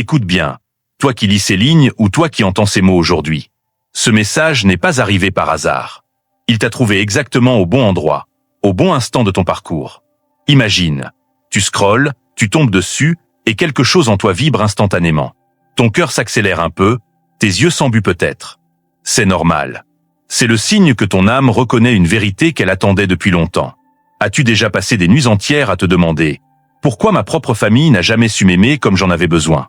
Écoute bien, toi qui lis ces lignes ou toi qui entends ces mots aujourd'hui. Ce message n'est pas arrivé par hasard. Il t'a trouvé exactement au bon endroit, au bon instant de ton parcours. Imagine, tu scrolles, tu tombes dessus, et quelque chose en toi vibre instantanément. Ton cœur s'accélère un peu, tes yeux s'embuent peut-être. C'est normal. C'est le signe que ton âme reconnaît une vérité qu'elle attendait depuis longtemps. As-tu déjà passé des nuits entières à te demander « Pourquoi ma propre famille n'a jamais su m'aimer comme j'en avais besoin ?»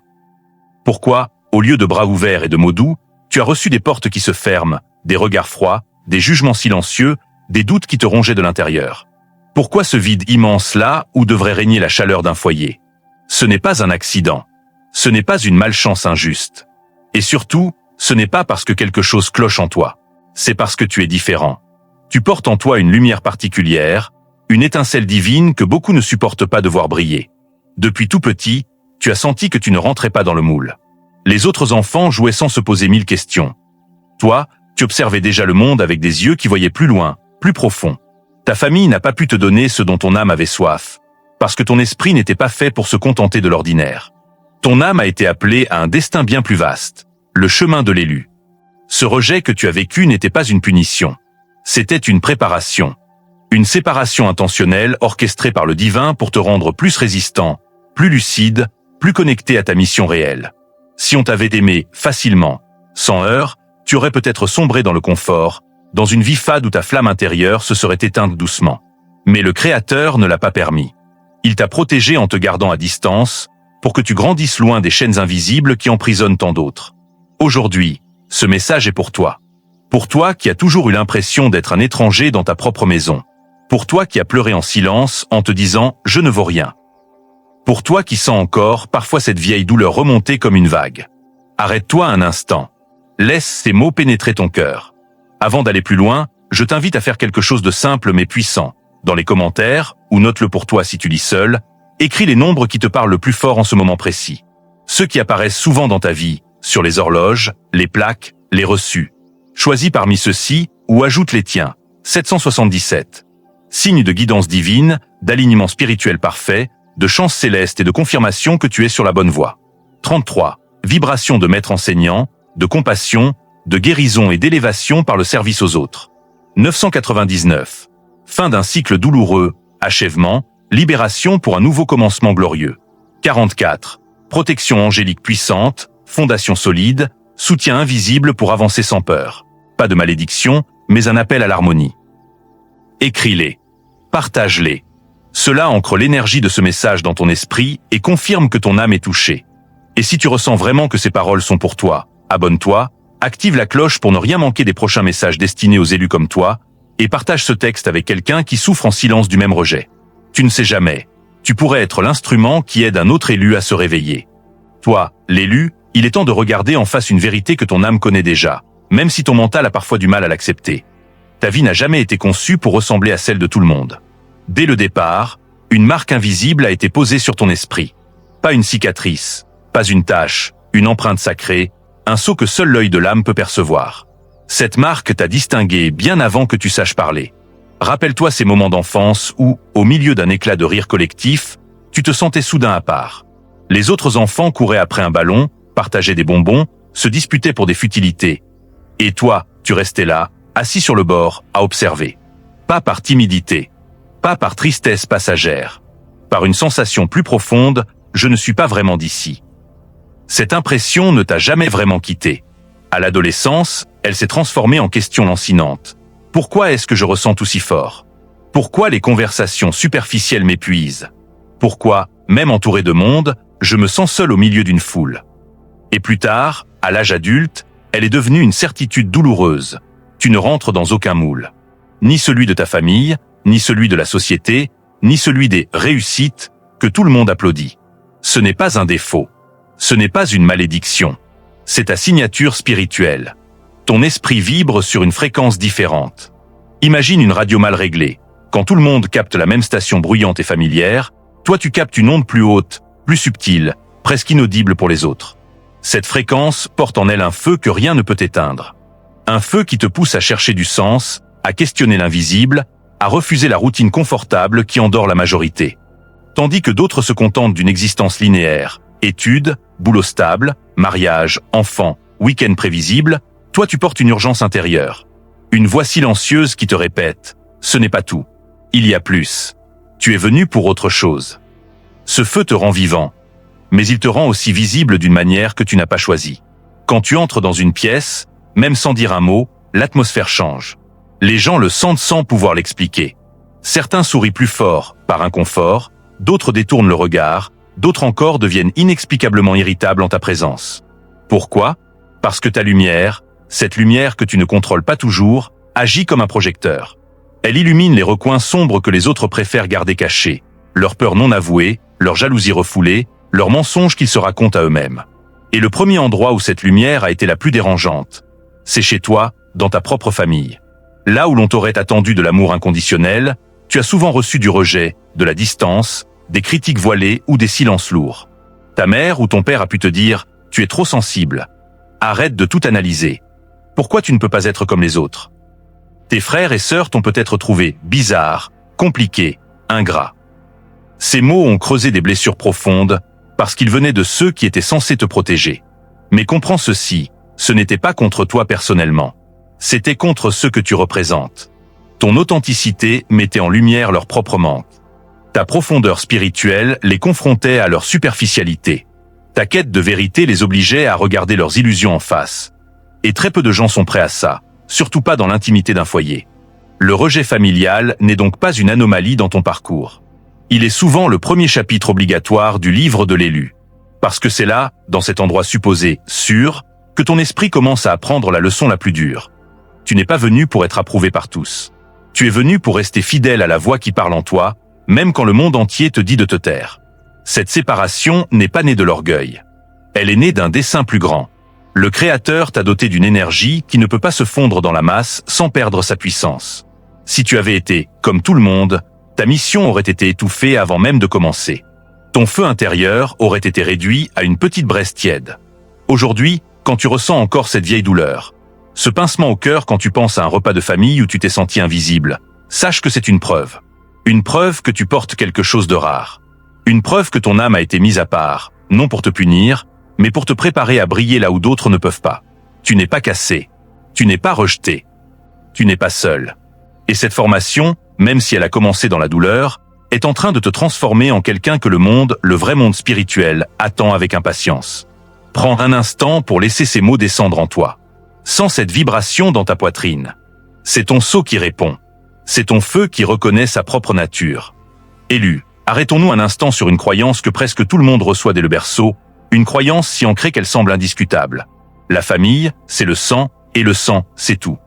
Pourquoi, au lieu de bras ouverts et de mots doux, tu as reçu des portes qui se ferment, des regards froids, des jugements silencieux, des doutes qui te rongeaient de l'intérieur? Pourquoi ce vide immense là où devrait régner la chaleur d'un foyer? Ce n'est pas un accident. Ce n'est pas une malchance injuste. Et surtout, ce n'est pas parce que quelque chose cloche en toi. C'est parce que tu es différent. Tu portes en toi une lumière particulière, une étincelle divine que beaucoup ne supportent pas de voir briller. Depuis tout petit, tu as senti que tu ne rentrais pas dans le moule. Les autres enfants jouaient sans se poser 1000 questions. Toi, tu observais déjà le monde avec des yeux qui voyaient plus loin, plus profond. Ta famille n'a pas pu te donner ce dont ton âme avait soif, parce que ton esprit n'était pas fait pour se contenter de l'ordinaire. Ton âme a été appelée à un destin bien plus vaste, le chemin de l'élu. Ce rejet que tu as vécu n'était pas une punition. C'était une préparation. Une séparation intentionnelle orchestrée par le divin pour te rendre plus résistant, plus lucide, plus connecté à ta mission réelle. Si on t'avait aimé facilement, sans heurts, tu aurais peut-être sombré dans le confort, dans une vie fade où ta flamme intérieure se serait éteinte doucement. Mais le Créateur ne l'a pas permis. Il t'a protégé en te gardant à distance, pour que tu grandisses loin des chaînes invisibles qui emprisonnent tant d'autres. Aujourd'hui, ce message est pour toi. Pour toi qui as toujours eu l'impression d'être un étranger dans ta propre maison. Pour toi qui as pleuré en silence en te disant « je ne vaux rien ». Pour toi qui sens encore parfois cette vieille douleur remonter comme une vague. Arrête-toi un instant. Laisse ces mots pénétrer ton cœur. Avant d'aller plus loin, je t'invite à faire quelque chose de simple mais puissant. Dans les commentaires, ou note-le pour toi si tu lis seul, écris les nombres qui te parlent le plus fort en ce moment précis. Ceux qui apparaissent souvent dans ta vie, sur les horloges, les plaques, les reçus. Choisis parmi ceux-ci ou ajoute les tiens. 777. Signe de guidance divine, d'alignement spirituel parfait, de chance céleste et de confirmation que tu es sur la bonne voie. 33. Vibration de maître enseignant, de compassion, de guérison et d'élévation par le service aux autres. 999. Fin d'un cycle douloureux, achèvement, libération pour un nouveau commencement glorieux. 44. Protection angélique puissante, fondation solide, soutien invisible pour avancer sans peur. Pas de malédiction, mais un appel à l'harmonie. Écris-les. Partage-les. Cela ancre l'énergie de ce message dans ton esprit et confirme que ton âme est touchée. Et si tu ressens vraiment que ces paroles sont pour toi, abonne-toi, active la cloche pour ne rien manquer des prochains messages destinés aux élus comme toi, et partage ce texte avec quelqu'un qui souffre en silence du même rejet. Tu ne sais jamais. Tu pourrais être l'instrument qui aide un autre élu à se réveiller. Toi, l'élu, il est temps de regarder en face une vérité que ton âme connaît déjà, même si ton mental a parfois du mal à l'accepter. Ta vie n'a jamais été conçue pour ressembler à celle de tout le monde. Dès le départ, une marque invisible a été posée sur ton esprit. Pas une cicatrice, pas une tache, une empreinte sacrée, un sceau que seul l'œil de l'âme peut percevoir. Cette marque t'a distingué bien avant que tu saches parler. Rappelle-toi ces moments d'enfance où, au milieu d'un éclat de rire collectif, tu te sentais soudain à part. Les autres enfants couraient après un ballon, partageaient des bonbons, se disputaient pour des futilités. Et toi, tu restais là, assis sur le bord, à observer. Pas par timidité, pas par tristesse passagère, par une sensation plus profonde, je ne suis pas vraiment d'ici. Cette impression ne t'a jamais vraiment quitté. À l'adolescence, elle s'est transformée en question lancinante. Pourquoi est-ce que je ressens tout si fort? Pourquoi les conversations superficielles m'épuisent? Pourquoi, même entouré de monde, je me sens seul au milieu d'une foule? Et plus tard, à l'âge adulte, elle est devenue une certitude douloureuse. Tu ne rentres dans aucun moule. Ni celui de ta famille, ni celui de la société, ni celui des réussites que tout le monde applaudit. Ce n'est pas un défaut. Ce n'est pas une malédiction. C'est ta signature spirituelle. Ton esprit vibre sur une fréquence différente. Imagine une radio mal réglée. Quand tout le monde capte la même station bruyante et familière, toi tu captes une onde plus haute, plus subtile, presque inaudible pour les autres. Cette fréquence porte en elle un feu que rien ne peut éteindre. Un feu qui te pousse à chercher du sens, à questionner l'invisible, à refuser la routine confortable qui endort la majorité. Tandis que d'autres se contentent d'une existence linéaire, études, boulot stable, mariage, enfant, week-end prévisible, toi tu portes une urgence intérieure. Une voix silencieuse qui te répète « Ce n'est pas tout. Il y a plus. Tu es venu pour autre chose. » Ce feu te rend vivant, mais il te rend aussi visible d'une manière que tu n'as pas choisie. Quand tu entres dans une pièce, même sans dire un mot, l'atmosphère change. Les gens le sentent sans pouvoir l'expliquer. Certains sourient plus fort, par inconfort, d'autres détournent le regard, d'autres encore deviennent inexplicablement irritables en ta présence. Pourquoi ? Parce que ta lumière, cette lumière que tu ne contrôles pas toujours, agit comme un projecteur. Elle illumine les recoins sombres que les autres préfèrent garder cachés, leurs peurs non avouées, leurs jalousies refoulées, leurs mensonges qu'ils se racontent à eux-mêmes. Et le premier endroit où cette lumière a été la plus dérangeante, c'est chez toi, dans ta propre famille. Là où l'on t'aurait attendu de l'amour inconditionnel, tu as souvent reçu du rejet, de la distance, des critiques voilées ou des silences lourds. Ta mère ou ton père a pu te dire « Tu es trop sensible. Arrête de tout analyser. Pourquoi tu ne peux pas être comme les autres ?» Tes frères et sœurs t'ont peut-être trouvé bizarre, compliqué, ingrat. Ces mots ont creusé des blessures profondes parce qu'ils venaient de ceux qui étaient censés te protéger. Mais comprends ceci, ce n'était pas contre toi personnellement. C'était contre ceux que tu représentes. Ton authenticité mettait en lumière leur propre manque. Ta profondeur spirituelle les confrontait à leur superficialité. Ta quête de vérité les obligeait à regarder leurs illusions en face. Et très peu de gens sont prêts à ça, surtout pas dans l'intimité d'un foyer. Le rejet familial n'est donc pas une anomalie dans ton parcours. Il est souvent le premier chapitre obligatoire du livre de l'élu. Parce que c'est là, dans cet endroit supposé sûr, que ton esprit commence à apprendre la leçon la plus dure. Tu n'es pas venu pour être approuvé par tous. Tu es venu pour rester fidèle à la voix qui parle en toi, même quand le monde entier te dit de te taire. Cette séparation n'est pas née de l'orgueil. Elle est née d'un dessein plus grand. Le Créateur t'a doté d'une énergie qui ne peut pas se fondre dans la masse sans perdre sa puissance. Si tu avais été, comme tout le monde, ta mission aurait été étouffée avant même de commencer. Ton feu intérieur aurait été réduit à une petite braise tiède. Aujourd'hui, quand tu ressens encore cette vieille douleur, ce pincement au cœur quand tu penses à un repas de famille où tu t'es senti invisible, sache que c'est une preuve. Une preuve que tu portes quelque chose de rare. Une preuve que ton âme a été mise à part, non pour te punir, mais pour te préparer à briller là où d'autres ne peuvent pas. Tu n'es pas cassé. Tu n'es pas rejeté. Tu n'es pas seul. Et cette formation, même si elle a commencé dans la douleur, est en train de te transformer en quelqu'un que le monde, le vrai monde spirituel, attend avec impatience. Prends un instant pour laisser ces mots descendre en toi. Sens cette vibration dans ta poitrine. C'est ton sceau qui répond. C'est ton feu qui reconnaît sa propre nature. Élu, arrêtons-nous un instant sur une croyance que presque tout le monde reçoit dès le berceau, une croyance si ancrée qu'elle semble indiscutable. La famille, c'est le sang, et le sang, c'est tout.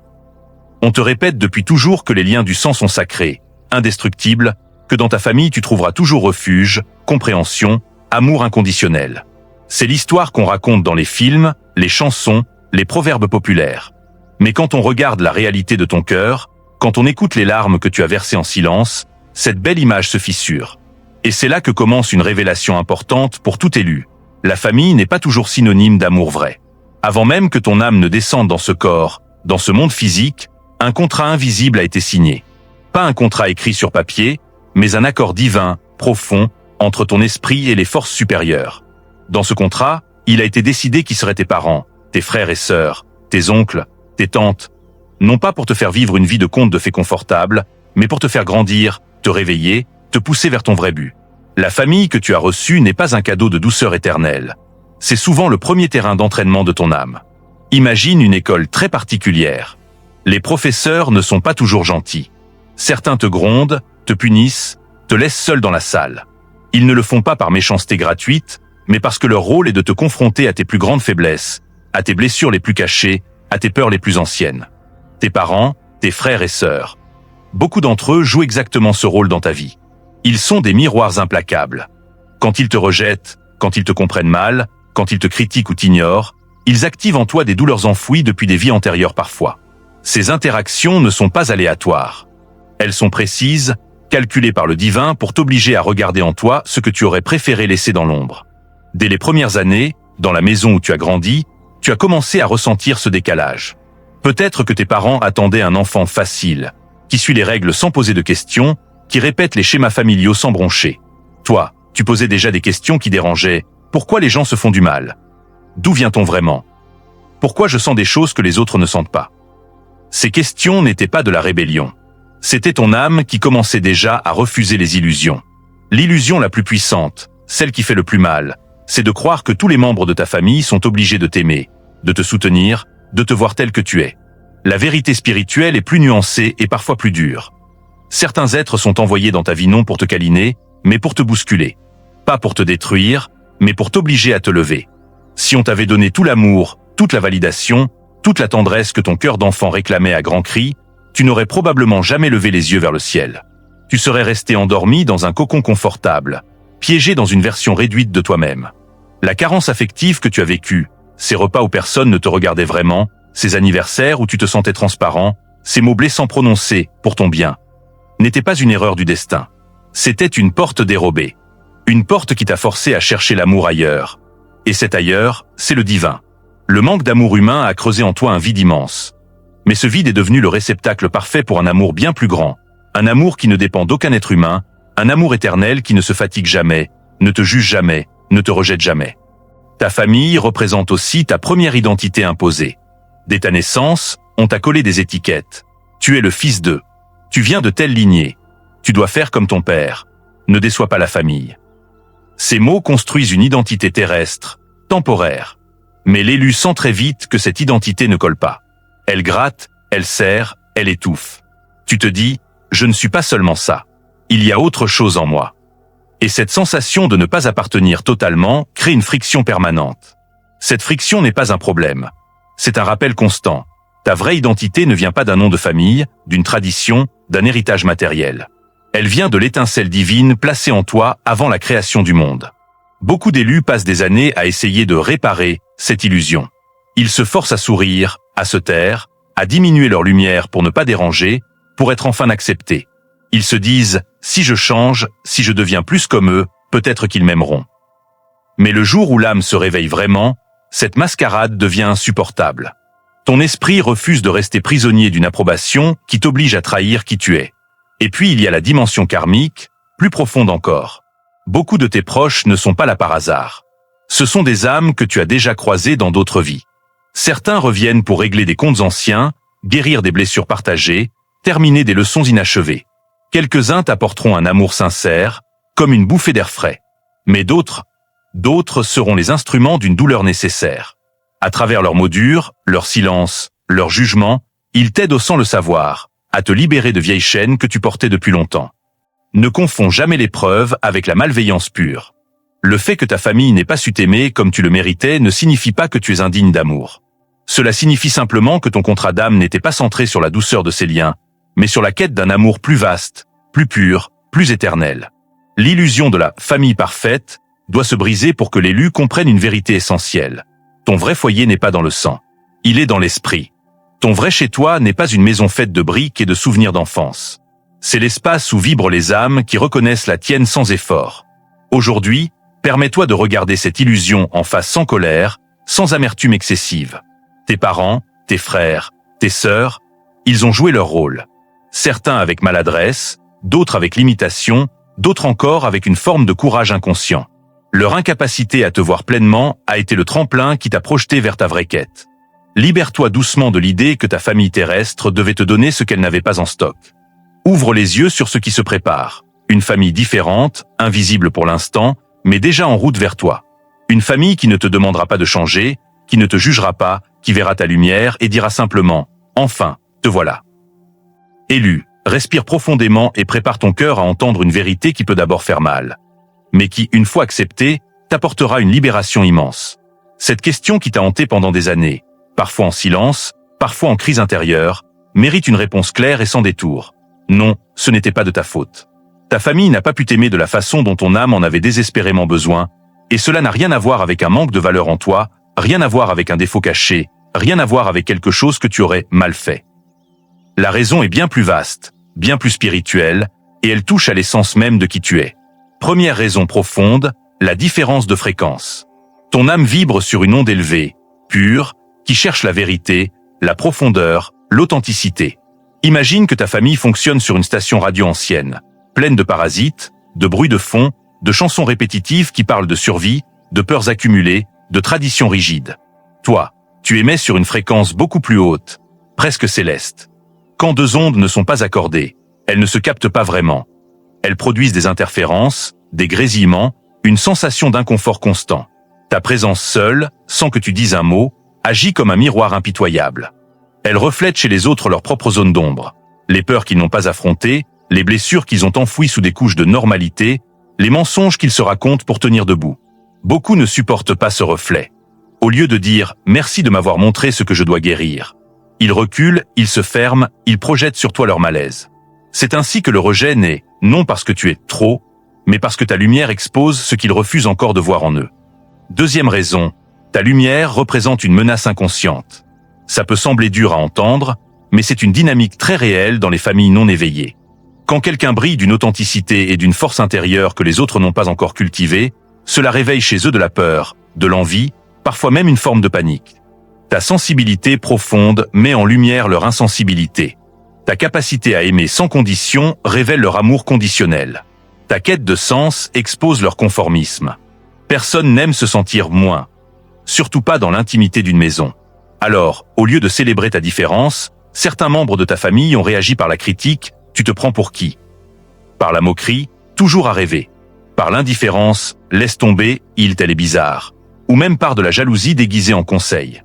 On te répète depuis toujours que les liens du sang sont sacrés, indestructibles, que dans ta famille tu trouveras toujours refuge, compréhension, amour inconditionnel. C'est l'histoire qu'on raconte dans les films, les chansons, les proverbes populaires. Mais quand on regarde la réalité de ton cœur, quand on écoute les larmes que tu as versées en silence, cette belle image se fissure. Et c'est là que commence une révélation importante pour tout élu. La famille n'est pas toujours synonyme d'amour vrai. Avant même que ton âme ne descende dans ce corps, dans ce monde physique, un contrat invisible a été signé. Pas un contrat écrit sur papier, mais un accord divin, profond, entre ton esprit et les forces supérieures. Dans ce contrat, il a été décidé qui seraient tes parents, tes frères et sœurs, tes oncles, tes tantes, non pas pour te faire vivre une vie de conte de fées confortable, mais pour te faire grandir, te réveiller, te pousser vers ton vrai but. La famille que tu as reçue n'est pas un cadeau de douceur éternelle. C'est souvent le premier terrain d'entraînement de ton âme. Imagine une école très particulière. Les professeurs ne sont pas toujours gentils. Certains te grondent, te punissent, te laissent seul dans la salle. Ils ne le font pas par méchanceté gratuite, mais parce que leur rôle est de te confronter à tes plus grandes faiblesses, à tes blessures les plus cachées, à tes peurs les plus anciennes. Tes parents, tes frères et sœurs. Beaucoup d'entre eux jouent exactement ce rôle dans ta vie. Ils sont des miroirs implacables. Quand ils te rejettent, quand ils te comprennent mal, quand ils te critiquent ou t'ignorent, ils activent en toi des douleurs enfouies depuis des vies antérieures parfois. Ces interactions ne sont pas aléatoires. Elles sont précises, calculées par le divin pour t'obliger à regarder en toi ce que tu aurais préféré laisser dans l'ombre. Dès les premières années, dans la maison où tu as grandi, tu as commencé à ressentir ce décalage. Peut-être que tes parents attendaient un enfant facile, qui suit les règles sans poser de questions, qui répète les schémas familiaux sans broncher. Toi, tu posais déjà des questions qui dérangeaient. Pourquoi les gens se font du mal? D'où vient-on vraiment? Pourquoi je sens des choses que les autres ne sentent pas? Ces questions n'étaient pas de la rébellion. C'était ton âme qui commençait déjà à refuser les illusions. L'illusion la plus puissante, celle qui fait le plus mal, c'est de croire que tous les membres de ta famille sont obligés de t'aimer, de te soutenir, de te voir tel que tu es. La vérité spirituelle est plus nuancée et parfois plus dure. Certains êtres sont envoyés dans ta vie non pour te câliner, mais pour te bousculer. Pas pour te détruire, mais pour t'obliger à te lever. Si on t'avait donné tout l'amour, toute la validation, toute la tendresse que ton cœur d'enfant réclamait à grands cris, tu n'aurais probablement jamais levé les yeux vers le ciel. Tu serais resté endormi dans un cocon confortable, piégé dans une version réduite de toi-même. La carence affective que tu as vécue, ces repas où personne ne te regardait vraiment, ces anniversaires où tu te sentais transparent, ces mots blessants prononcés pour ton bien, n'étaient pas une erreur du destin. C'était une porte dérobée. Une porte qui t'a forcé à chercher l'amour ailleurs. Et cet ailleurs, c'est le divin. Le manque d'amour humain a creusé en toi un vide immense. Mais ce vide est devenu le réceptacle parfait pour un amour bien plus grand. Un amour qui ne dépend d'aucun être humain, un amour éternel qui ne se fatigue jamais, ne te juge jamais, ne te rejette jamais. Ta famille représente aussi ta première identité imposée. Dès ta naissance, on t'a collé des étiquettes. Tu es le fils d'eux. Tu viens de telle lignée. Tu dois faire comme ton père. Ne déçois pas la famille. Ces mots construisent une identité terrestre, temporaire. Mais l'élu sent très vite que cette identité ne colle pas. Elle gratte, elle serre, elle étouffe. Tu te dis, je ne suis pas seulement ça. Il y a autre chose en moi. Et cette sensation de ne pas appartenir totalement crée une friction permanente. Cette friction n'est pas un problème. C'est un rappel constant. Ta vraie identité ne vient pas d'un nom de famille, d'une tradition, d'un héritage matériel. Elle vient de l'étincelle divine placée en toi avant la création du monde. Beaucoup d'élus passent des années à essayer de réparer cette illusion. Ils se forcent à sourire, à se taire, à diminuer leur lumière pour ne pas déranger, pour être enfin acceptés. Ils se disent, si je change, si je deviens plus comme eux, peut-être qu'ils m'aimeront. Mais le jour où l'âme se réveille vraiment, cette mascarade devient insupportable. Ton esprit refuse de rester prisonnier d'une approbation qui t'oblige à trahir qui tu es. Et puis il y a la dimension karmique, plus profonde encore. Beaucoup de tes proches ne sont pas là par hasard. Ce sont des âmes que tu as déjà croisées dans d'autres vies. Certains reviennent pour régler des comptes anciens, guérir des blessures partagées, terminer des leçons inachevées. Quelques-uns t'apporteront un amour sincère, comme une bouffée d'air frais. Mais d'autres seront les instruments d'une douleur nécessaire. À travers leurs mots durs, leur silence, leur jugement, ils t'aident sans le savoir, à te libérer de vieilles chaînes que tu portais depuis longtemps. Ne confonds jamais l'épreuve avec la malveillance pure. Le fait que ta famille n'ait pas su t'aimer comme tu le méritais ne signifie pas que tu es indigne d'amour. Cela signifie simplement que ton contrat d'âme n'était pas centré sur la douceur de ces liens, mais sur la quête d'un amour plus vaste, plus pur, plus éternel. L'illusion de la famille parfaite doit se briser pour que l'élu comprenne une vérité essentielle. Ton vrai foyer n'est pas dans le sang. Il est dans l'esprit. Ton vrai chez-toi n'est pas une maison faite de briques et de souvenirs d'enfance. C'est l'espace où vibrent les âmes qui reconnaissent la tienne sans effort. Aujourd'hui, permets-toi de regarder cette illusion en face sans colère, sans amertume excessive. Tes parents, tes frères, tes sœurs, ils ont joué leur rôle. Certains avec maladresse, d'autres avec limitation, d'autres encore avec une forme de courage inconscient. Leur incapacité à te voir pleinement a été le tremplin qui t'a projeté vers ta vraie quête. Libère-toi doucement de l'idée que ta famille terrestre devait te donner ce qu'elle n'avait pas en stock. Ouvre les yeux sur ce qui se prépare. Une famille différente, invisible pour l'instant, mais déjà en route vers toi. Une famille qui ne te demandera pas de changer, qui ne te jugera pas, qui verra ta lumière et dira simplement « Enfin, te voilà ». Élu, respire profondément et prépare ton cœur à entendre une vérité qui peut d'abord faire mal, mais qui, une fois acceptée, t'apportera une libération immense. Cette question qui t'a hanté pendant des années, parfois en silence, parfois en crise intérieure, mérite une réponse claire et sans détour. Non, ce n'était pas de ta faute. Ta famille n'a pas pu t'aimer de la façon dont ton âme en avait désespérément besoin, et cela n'a rien à voir avec un manque de valeur en toi, rien à voir avec un défaut caché, rien à voir avec quelque chose que tu aurais mal fait. La raison est bien plus vaste, bien plus spirituelle, et elle touche à l'essence même de qui tu es. Première raison profonde, la différence de fréquence. Ton âme vibre sur une onde élevée, pure, qui cherche la vérité, la profondeur, l'authenticité. Imagine que ta famille fonctionne sur une station radio ancienne, pleine de parasites, de bruits de fond, de chansons répétitives qui parlent de survie, de peurs accumulées, de traditions rigides. Toi, tu émets sur une fréquence beaucoup plus haute, presque céleste. Quand deux ondes ne sont pas accordées, elles ne se captent pas vraiment. Elles produisent des interférences, des grésillements, une sensation d'inconfort constant. Ta présence seule, sans que tu dises un mot, agit comme un miroir impitoyable. Elle reflète chez les autres leur propre zone d'ombre. Les peurs qu'ils n'ont pas affrontées, les blessures qu'ils ont enfouies sous des couches de normalité, les mensonges qu'ils se racontent pour tenir debout. Beaucoup ne supportent pas ce reflet. Au lieu de dire « merci de m'avoir montré ce que je dois guérir », ils reculent, ils se ferment, ils projettent sur toi leur malaise. C'est ainsi que le rejet naît, non parce que tu es trop, mais parce que ta lumière expose ce qu'ils refusent encore de voir en eux. Deuxième raison, ta lumière représente une menace inconsciente. Ça peut sembler dur à entendre, mais c'est une dynamique très réelle dans les familles non éveillées. Quand quelqu'un brille d'une authenticité et d'une force intérieure que les autres n'ont pas encore cultivée, cela réveille chez eux de la peur, de l'envie, parfois même une forme de panique. Ta sensibilité profonde met en lumière leur insensibilité. Ta capacité à aimer sans condition révèle leur amour conditionnel. Ta quête de sens expose leur conformisme. Personne n'aime se sentir moins. Surtout pas dans l'intimité d'une maison. Alors, au lieu de célébrer ta différence, certains membres de ta famille ont réagi par la critique, tu te prends pour qui? Par la moquerie, toujours à rêver. Par l'indifférence, laisse tomber, elle est bizarre. Ou même par de la jalousie déguisée en conseil.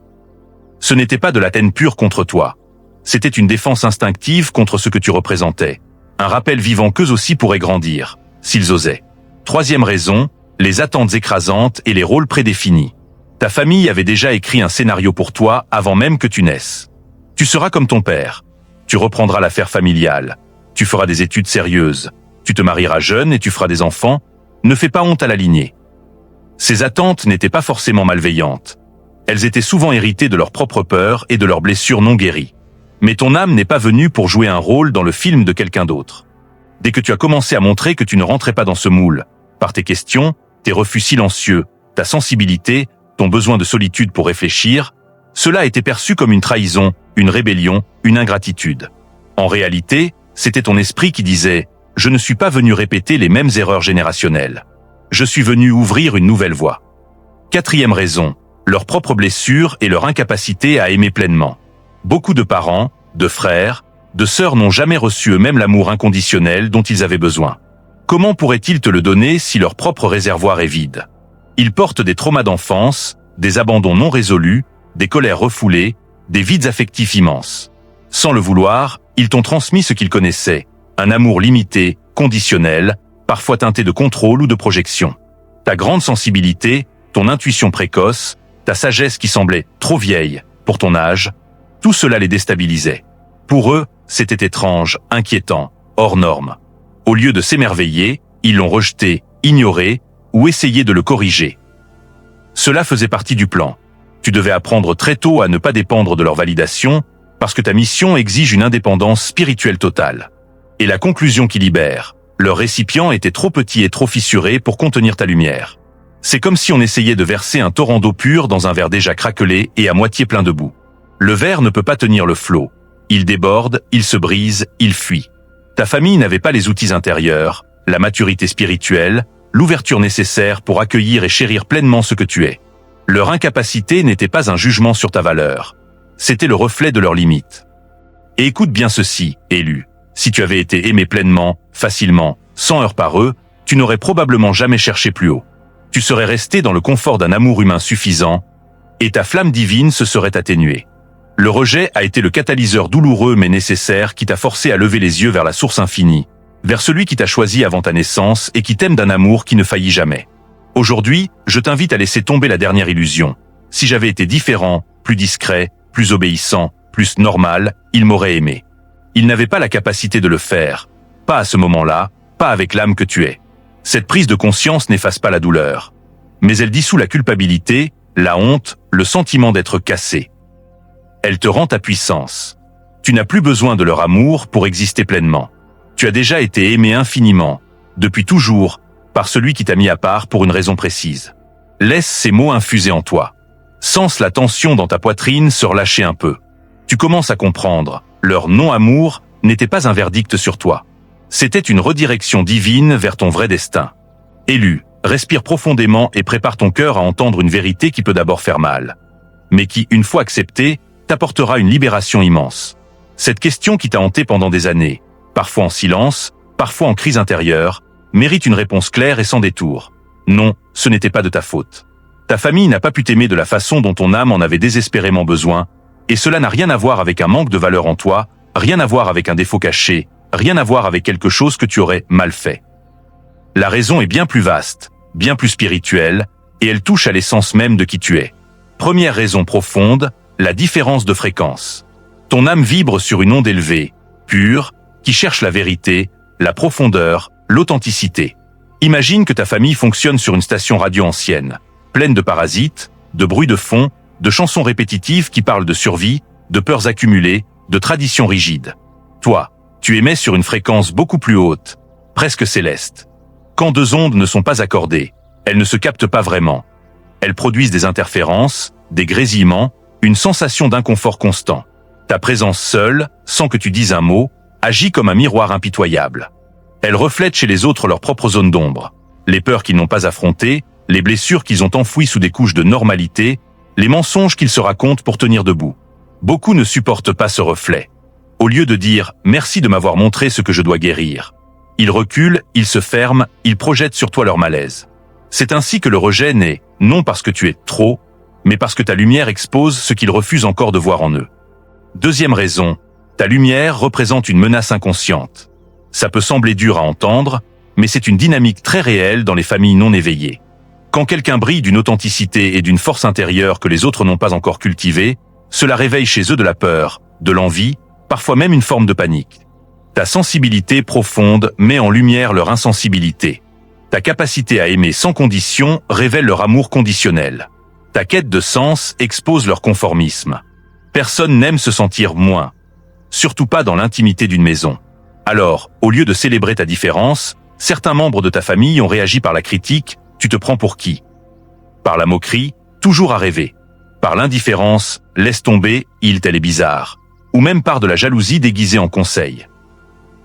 Ce n'était pas de la haine pure contre toi. C'était une défense instinctive contre ce que tu représentais. Un rappel vivant qu'eux aussi pourraient grandir, s'ils osaient. Troisième raison, les attentes écrasantes et les rôles prédéfinis. Ta famille avait déjà écrit un scénario pour toi avant même que tu naisses. Tu seras comme ton père. Tu reprendras l'affaire familiale. Tu feras des études sérieuses. Tu te marieras jeune et tu feras des enfants. Ne fais pas honte à la lignée. Ces attentes n'étaient pas forcément malveillantes. Elles étaient souvent héritées de leurs propres peurs et de leurs blessures non guéries. Mais ton âme n'est pas venue pour jouer un rôle dans le film de quelqu'un d'autre. Dès que tu as commencé à montrer que tu ne rentrais pas dans ce moule, par tes questions, tes refus silencieux, ta sensibilité, ton besoin de solitude pour réfléchir, cela a été perçu comme une trahison, une rébellion, une ingratitude. En réalité, c'était ton esprit qui disait « Je ne suis pas venu répéter les mêmes erreurs générationnelles. Je suis venu ouvrir une nouvelle voie. » Quatrième raison, leurs propres blessures et leur incapacité à aimer pleinement. Beaucoup de parents, de frères, de sœurs n'ont jamais reçu eux-mêmes l'amour inconditionnel dont ils avaient besoin. Comment pourraient-ils te le donner si leur propre réservoir est vide? Ils portent des traumas d'enfance, des abandons non résolus, des colères refoulées, des vides affectifs immenses. Sans le vouloir, ils t'ont transmis ce qu'ils connaissaient, un amour limité, conditionnel, parfois teinté de contrôle ou de projection. Ta grande sensibilité, ton intuition précoce, ta sagesse qui semblait trop vieille pour ton âge, tout cela les déstabilisait. Pour eux, c'était étrange, inquiétant, hors norme. Au lieu de s'émerveiller, ils l'ont rejeté, ignoré ou essayé de le corriger. Cela faisait partie du plan. Tu devais apprendre très tôt à ne pas dépendre de leur validation parce que ta mission exige une indépendance spirituelle totale. Et la conclusion qui libère, leur récipient était trop petit et trop fissuré pour contenir ta lumière. C'est comme si on essayait de verser un torrent d'eau pure dans un verre déjà craquelé et à moitié plein de boue. Le verre ne peut pas tenir le flot. Il déborde, il se brise, il fuit. Ta famille n'avait pas les outils intérieurs, la maturité spirituelle, l'ouverture nécessaire pour accueillir et chérir pleinement ce que tu es. Leur incapacité n'était pas un jugement sur ta valeur. C'était le reflet de leurs limites. Et écoute bien ceci, élu. Si tu avais été aimé pleinement, facilement, sans heurts par eux, tu n'aurais probablement jamais cherché plus haut. Tu serais resté dans le confort d'un amour humain suffisant, et ta flamme divine se serait atténuée. Le rejet a été le catalyseur douloureux mais nécessaire qui t'a forcé à lever les yeux vers la source infinie, vers celui qui t'a choisi avant ta naissance et qui t'aime d'un amour qui ne faillit jamais. Aujourd'hui, je t'invite à laisser tomber la dernière illusion. Si j'avais été différent, plus discret, plus obéissant, plus normal, il m'aurait aimé. Il n'avait pas la capacité de le faire. Pas à ce moment-là, pas avec l'âme que tu es. Cette prise de conscience n'efface pas la douleur. Mais elle dissout la culpabilité, la honte, le sentiment d'être cassé. Elle te rend ta puissance. Tu n'as plus besoin de leur amour pour exister pleinement. Tu as déjà été aimé infiniment, depuis toujours, par celui qui t'a mis à part pour une raison précise. Laisse ces mots infuser en toi. Sens la tension dans ta poitrine se relâcher un peu. Tu commences à comprendre, leur non-amour n'était pas un verdict sur toi. C'était une redirection divine vers ton vrai destin. Élu, Respire profondément et prépare ton cœur à entendre une vérité qui peut d'abord faire mal, mais qui, une fois acceptée, t'apportera une libération immense. Cette question qui t'a hanté pendant des années, parfois en silence, parfois en crise intérieure, mérite une réponse claire et sans détour. Non, ce n'était pas de ta faute. Ta famille n'a pas pu t'aimer de la façon dont ton âme en avait désespérément besoin, et cela n'a rien à voir avec un manque de valeur en toi, rien à voir avec un défaut caché, rien à voir avec quelque chose que tu aurais mal fait. La raison est bien plus vaste, bien plus spirituelle, et elle touche à l'essence même de qui tu es. Première raison profonde, la différence de fréquence. Ton âme vibre sur une onde élevée, pure, qui cherche la vérité, la profondeur, l'authenticité. Imagine que ta famille fonctionne sur une station radio ancienne, pleine de parasites, de bruits de fond, de chansons répétitives qui parlent de survie, de peurs accumulées, de traditions rigides. Toi, tu émets sur une fréquence beaucoup plus haute, presque céleste. Quand deux ondes ne sont pas accordées, elles ne se captent pas vraiment. Elles produisent des interférences, des grésillements, une sensation d'inconfort constant. Ta présence seule, sans que tu dises un mot, agit comme un miroir impitoyable. Elle reflète chez les autres leurs propres zones d'ombre, les peurs qu'ils n'ont pas affrontées, les blessures qu'ils ont enfouies sous des couches de normalité, les mensonges qu'ils se racontent pour tenir debout. Beaucoup ne supportent pas ce reflet. Au lieu de dire « merci de m'avoir montré ce que je dois guérir », ils reculent, ils se ferment, ils projettent sur toi leur malaise. C'est ainsi que le rejet naît, non parce que tu es trop, mais parce que ta lumière expose ce qu'ils refusent encore de voir en eux. Deuxième raison, ta lumière représente une menace inconsciente. Ça peut sembler dur à entendre, mais c'est une dynamique très réelle dans les familles non éveillées. Quand quelqu'un brille d'une authenticité et d'une force intérieure que les autres n'ont pas encore cultivée, cela réveille chez eux de la peur, de l'envie, parfois même une forme de panique. Ta sensibilité profonde met en lumière leur insensibilité. Ta capacité à aimer sans condition révèle leur amour conditionnel. Ta quête de sens expose leur conformisme. Personne n'aime se sentir moins. Surtout pas dans l'intimité d'une maison. Alors, au lieu de célébrer ta différence, certains membres de ta famille ont réagi par la critique, tu te prends pour qui? Par la moquerie, toujours à rêver. Par l'indifférence, laisse tomber, elle est bizarre. Ou même par de la jalousie déguisée en conseil.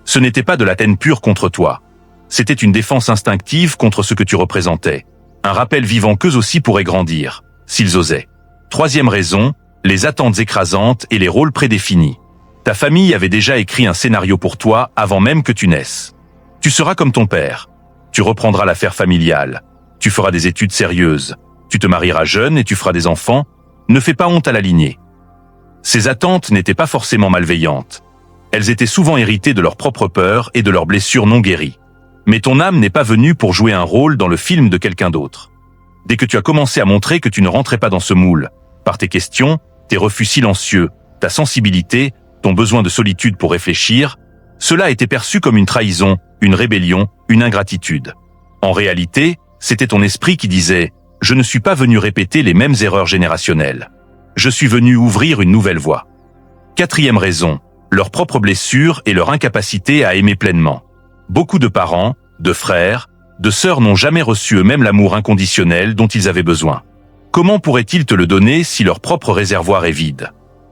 Ce n'était pas de la haine pure contre toi. C'était une défense instinctive contre ce que tu représentais. Un rappel vivant qu'eux aussi pourraient grandir, s'ils osaient. Troisième raison, les attentes écrasantes et les rôles prédéfinis. Ta famille avait déjà écrit un scénario pour toi avant même que tu naisses. Tu seras comme ton père. Tu reprendras l'affaire familiale. Tu feras des études sérieuses. Tu te marieras jeune et tu feras des enfants. Ne fais pas honte à la lignée. Ces attentes n'étaient pas forcément malveillantes. Elles étaient souvent héritées de leurs propres peurs et de leurs blessures non guéries. Mais ton âme n'est pas venue pour jouer un rôle dans le film de quelqu'un d'autre. Dès que tu as commencé à montrer que tu ne rentrais pas dans ce moule, par tes questions, tes refus silencieux, ta sensibilité, ton besoin de solitude pour réfléchir, cela a été perçu comme une trahison, une rébellion, une ingratitude. En réalité, c'était ton esprit qui disait « Je ne suis pas venu répéter les mêmes erreurs générationnelles. Je suis venu ouvrir une nouvelle voie. » Quatrième raison, leurs propres blessures et leur incapacité à aimer pleinement. Beaucoup de parents, de frères, de sœurs n'ont jamais reçu eux-mêmes l'amour inconditionnel dont ils avaient besoin. Comment pourraient-ils te le donner si leur propre réservoir est vide?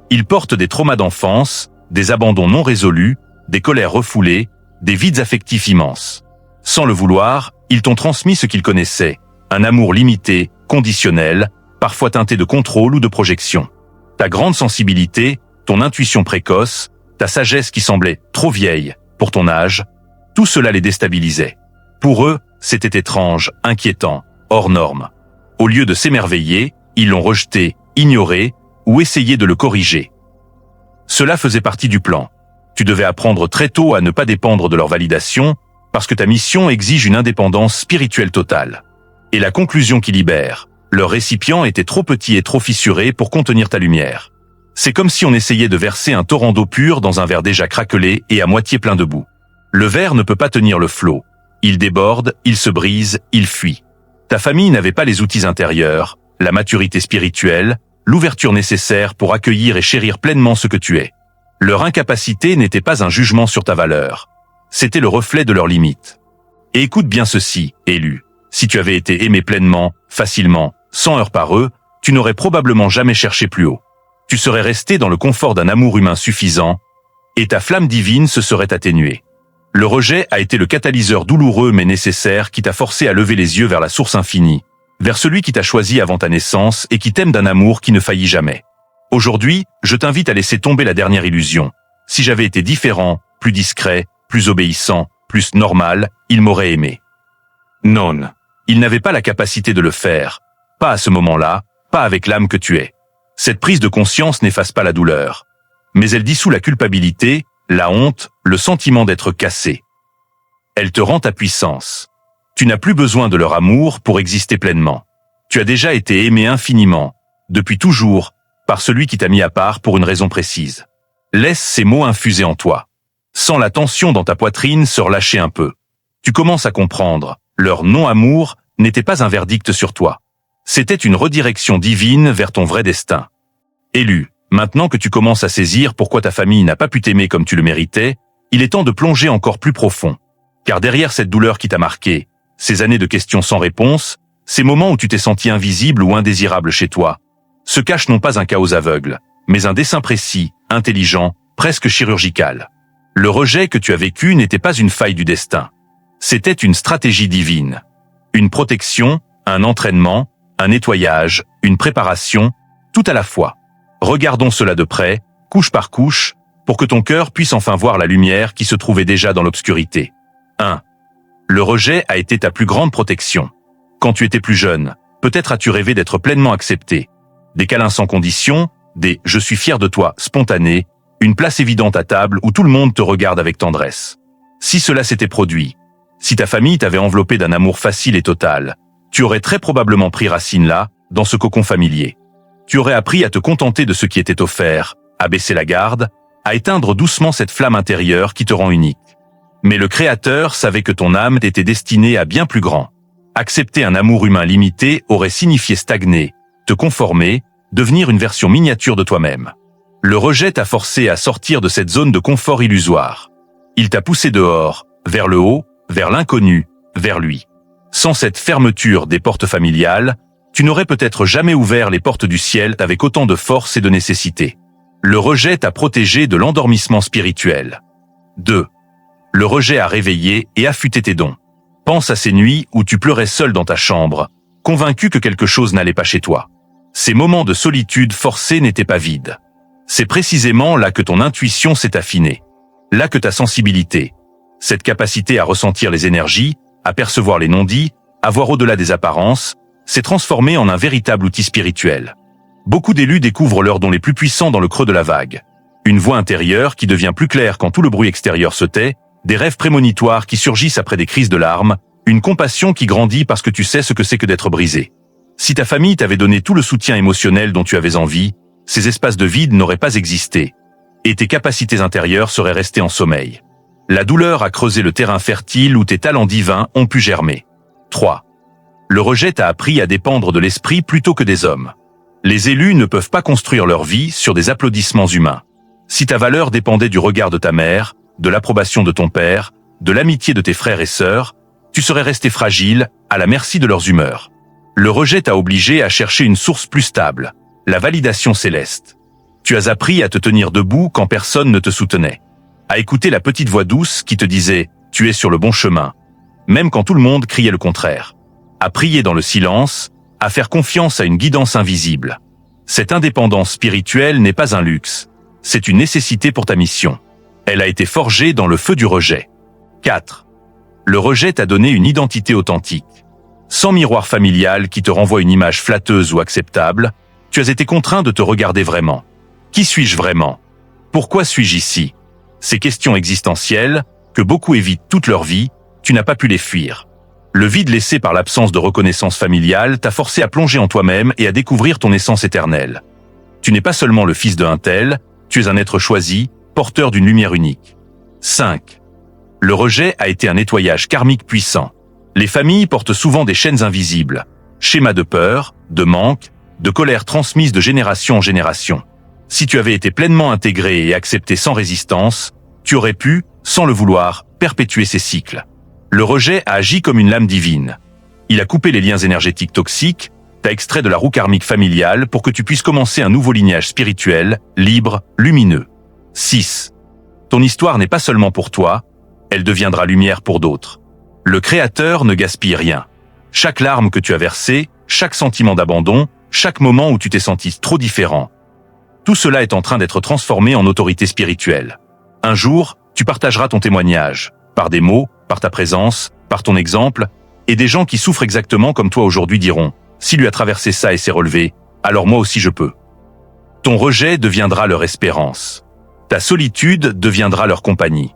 Ils portent des traumas d'enfance, des abandons non résolus, des colères refoulées, des vides affectifs immenses. Sans le vouloir, ils t'ont transmis ce qu'ils connaissaient, un amour limité, conditionnel, parfois teinté de contrôle ou de projection. Ta grande sensibilité, ton intuition précoce, ta sagesse qui semblait trop vieille pour ton âge, tout cela les déstabilisait. Pour eux, c'était étrange, inquiétant, hors norme. Au lieu de s'émerveiller, ils l'ont rejeté, ignoré ou essayé de le corriger. Cela faisait partie du plan. Tu devais apprendre très tôt à ne pas dépendre de leur validation parce que ta mission exige une indépendance spirituelle totale. Et la conclusion qui libère, leur récipient était trop petit et trop fissuré pour contenir ta lumière. C'est comme si on essayait de verser un torrent d'eau pure dans un verre déjà craquelé et à moitié plein de boue. Le verre ne peut pas tenir le flot. Il déborde, il se brise, il fuit. Ta famille n'avait pas les outils intérieurs, la maturité spirituelle, l'ouverture nécessaire pour accueillir et chérir pleinement ce que tu es. Leur incapacité n'était pas un jugement sur ta valeur. C'était le reflet de leurs limites. Et écoute bien ceci, élu. Si tu avais été aimé pleinement, facilement, sans heurts par eux, tu n'aurais probablement jamais cherché plus haut. Tu serais resté dans le confort d'un amour humain suffisant, et ta flamme divine se serait atténuée. Le rejet a été le catalyseur douloureux mais nécessaire qui t'a forcé à lever les yeux vers la source infinie, vers celui qui t'a choisi avant ta naissance et qui t'aime d'un amour qui ne faillit jamais. Aujourd'hui, je t'invite à laisser tomber la dernière illusion. Si j'avais été différent, plus discret, plus obéissant, plus normal, il m'aurait aimé. Non. Il n'avait pas la capacité de le faire. Pas à ce moment-là, pas avec l'âme que tu es. Cette prise de conscience n'efface pas la douleur. Mais elle dissout la culpabilité, la honte, le sentiment d'être cassé. Elle te rend ta puissance. Tu n'as plus besoin de leur amour pour exister pleinement. Tu as déjà été aimé infiniment, depuis toujours, par celui qui t'a mis à part pour une raison précise. Laisse ces mots infuser en toi. Sens la tension dans ta poitrine se relâcher un peu. Tu commences à comprendre, leur non-amour n'était pas un verdict sur toi. C'était une redirection divine vers ton vrai destin. Élu, maintenant que tu commences à saisir pourquoi ta famille n'a pas pu t'aimer comme tu le méritais, il est temps de plonger encore plus profond. Car derrière cette douleur qui t'a marqué, ces années de questions sans réponse, ces moments où tu t'es senti invisible ou indésirable chez toi, se cache non pas un chaos aveugle, mais un dessein précis, intelligent, presque chirurgical. Le rejet que tu as vécu n'était pas une faille du destin. C'était une stratégie divine. Une protection, un entraînement, un nettoyage, une préparation, tout à la fois. Regardons cela de près, couche par couche, pour que ton cœur puisse enfin voir la lumière qui se trouvait déjà dans l'obscurité. 1. Le rejet a été ta plus grande protection. Quand tu étais plus jeune, peut-être as-tu rêvé d'être pleinement accepté. Des câlins sans condition, des « je suis fier de toi » spontanés, une place évidente à table où tout le monde te regarde avec tendresse. Si cela s'était produit, si ta famille t'avait enveloppé d'un amour facile et total, tu aurais très probablement pris racine là, dans ce cocon familier. Tu aurais appris à te contenter de ce qui était offert, à baisser la garde, à éteindre doucement cette flamme intérieure qui te rend unique. Mais le Créateur savait que ton âme était destinée à bien plus grand. Accepter un amour humain limité aurait signifié stagner, te conformer, devenir une version miniature de toi-même. Le rejet t'a forcé à sortir de cette zone de confort illusoire. Il t'a poussé dehors, vers le haut, vers l'inconnu, vers lui. Sans cette fermeture des portes familiales, tu n'aurais peut-être jamais ouvert les portes du ciel avec autant de force et de nécessité. Le rejet t'a protégé de l'endormissement spirituel. 2. Le rejet a réveillé et affûté tes dons. Pense à ces nuits où tu pleurais seul dans ta chambre, convaincu que quelque chose n'allait pas chez toi. Ces moments de solitude forcée n'étaient pas vides. C'est précisément là que ton intuition s'est affinée. Là que ta sensibilité, cette capacité à ressentir les énergies, à percevoir les non-dits, à voir au-delà des apparences, s'est transformée en un véritable outil spirituel. Beaucoup d'élus découvrent leurs dons les plus puissants dans le creux de la vague. Une voix intérieure qui devient plus claire quand tout le bruit extérieur se tait, des rêves prémonitoires qui surgissent après des crises de larmes, une compassion qui grandit parce que tu sais ce que c'est que d'être brisé. Si ta famille t'avait donné tout le soutien émotionnel dont tu avais envie, ces espaces de vide n'auraient pas existé, et tes capacités intérieures seraient restées en sommeil. La douleur a creusé le terrain fertile où tes talents divins ont pu germer. 3. Le rejet t'a appris à dépendre de l'esprit plutôt que des hommes. Les élus ne peuvent pas construire leur vie sur des applaudissements humains. Si ta valeur dépendait du regard de ta mère, de l'approbation de ton père, de l'amitié de tes frères et sœurs, tu serais resté fragile, à la merci de leurs humeurs. Le rejet t'a obligé à chercher une source plus stable, la validation céleste. Tu as appris à te tenir debout quand personne ne te soutenait. À écouter la petite voix douce qui te disait « tu es sur le bon chemin », même quand tout le monde criait le contraire. À prier dans le silence, à faire confiance à une guidance invisible. Cette indépendance spirituelle n'est pas un luxe, c'est une nécessité pour ta mission. Elle a été forgée dans le feu du rejet. 4. Le rejet t'a donné une identité authentique. Sans miroir familial qui te renvoie une image flatteuse ou acceptable, tu as été contraint de te regarder vraiment. Qui suis-je vraiment? Pourquoi suis-je ici? Ces questions existentielles, que beaucoup évitent toute leur vie, tu n'as pas pu les fuir. Le vide laissé par l'absence de reconnaissance familiale t'a forcé à plonger en toi-même et à découvrir ton essence éternelle. Tu n'es pas seulement le fils d'un tel, tu es un être choisi, porteur d'une lumière unique. 5. Le rejet a été un nettoyage karmique puissant. Les familles portent souvent des chaînes invisibles, schémas de peur, de manque, de colère transmises de génération en génération. Si tu avais été pleinement intégré et accepté sans résistance, tu aurais pu, sans le vouloir, perpétuer ces cycles. Le rejet a agi comme une lame divine. Il a coupé les liens énergétiques toxiques, t'a extrait de la roue karmique familiale pour que tu puisses commencer un nouveau lignage spirituel, libre, lumineux. 6. Ton histoire n'est pas seulement pour toi, elle deviendra lumière pour d'autres. Le Créateur ne gaspille rien. Chaque larme que tu as versée, chaque sentiment d'abandon, chaque moment où tu t'es senti trop différent, tout cela est en train d'être transformé en autorité spirituelle. Un jour, tu partageras ton témoignage, par des mots, par ta présence, par ton exemple, et des gens qui souffrent exactement comme toi aujourd'hui diront « Si lui a traversé ça et s'est relevé, alors moi aussi je peux ». Ton rejet deviendra leur espérance. Ta solitude deviendra leur compagnie.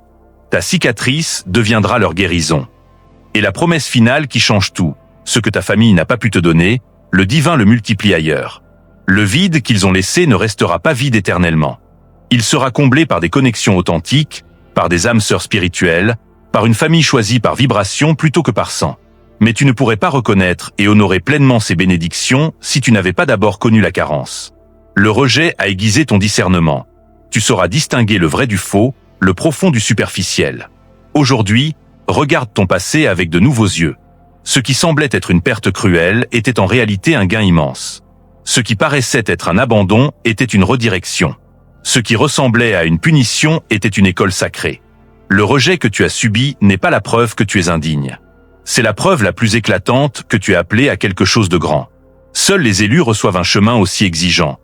Ta cicatrice deviendra leur guérison. Et la promesse finale qui change tout, ce que ta famille n'a pas pu te donner, le divin le multiplie ailleurs. Le vide qu'ils ont laissé ne restera pas vide éternellement. Il sera comblé par des connexions authentiques, par des âmes sœurs spirituelles, par une famille choisie par vibration plutôt que par sang. Mais tu ne pourrais pas reconnaître et honorer pleinement ces bénédictions si tu n'avais pas d'abord connu la carence. Le rejet a aiguisé ton discernement. Tu sauras distinguer le vrai du faux, le profond du superficiel. Aujourd'hui, regarde ton passé avec de nouveaux yeux. Ce qui semblait être une perte cruelle était en réalité un gain immense. Ce qui paraissait être un abandon était une redirection. Ce qui ressemblait à une punition était une école sacrée. Le rejet que tu as subi n'est pas la preuve que tu es indigne. C'est la preuve la plus éclatante que tu es appelé à quelque chose de grand. Seuls les élus reçoivent un chemin aussi exigeant.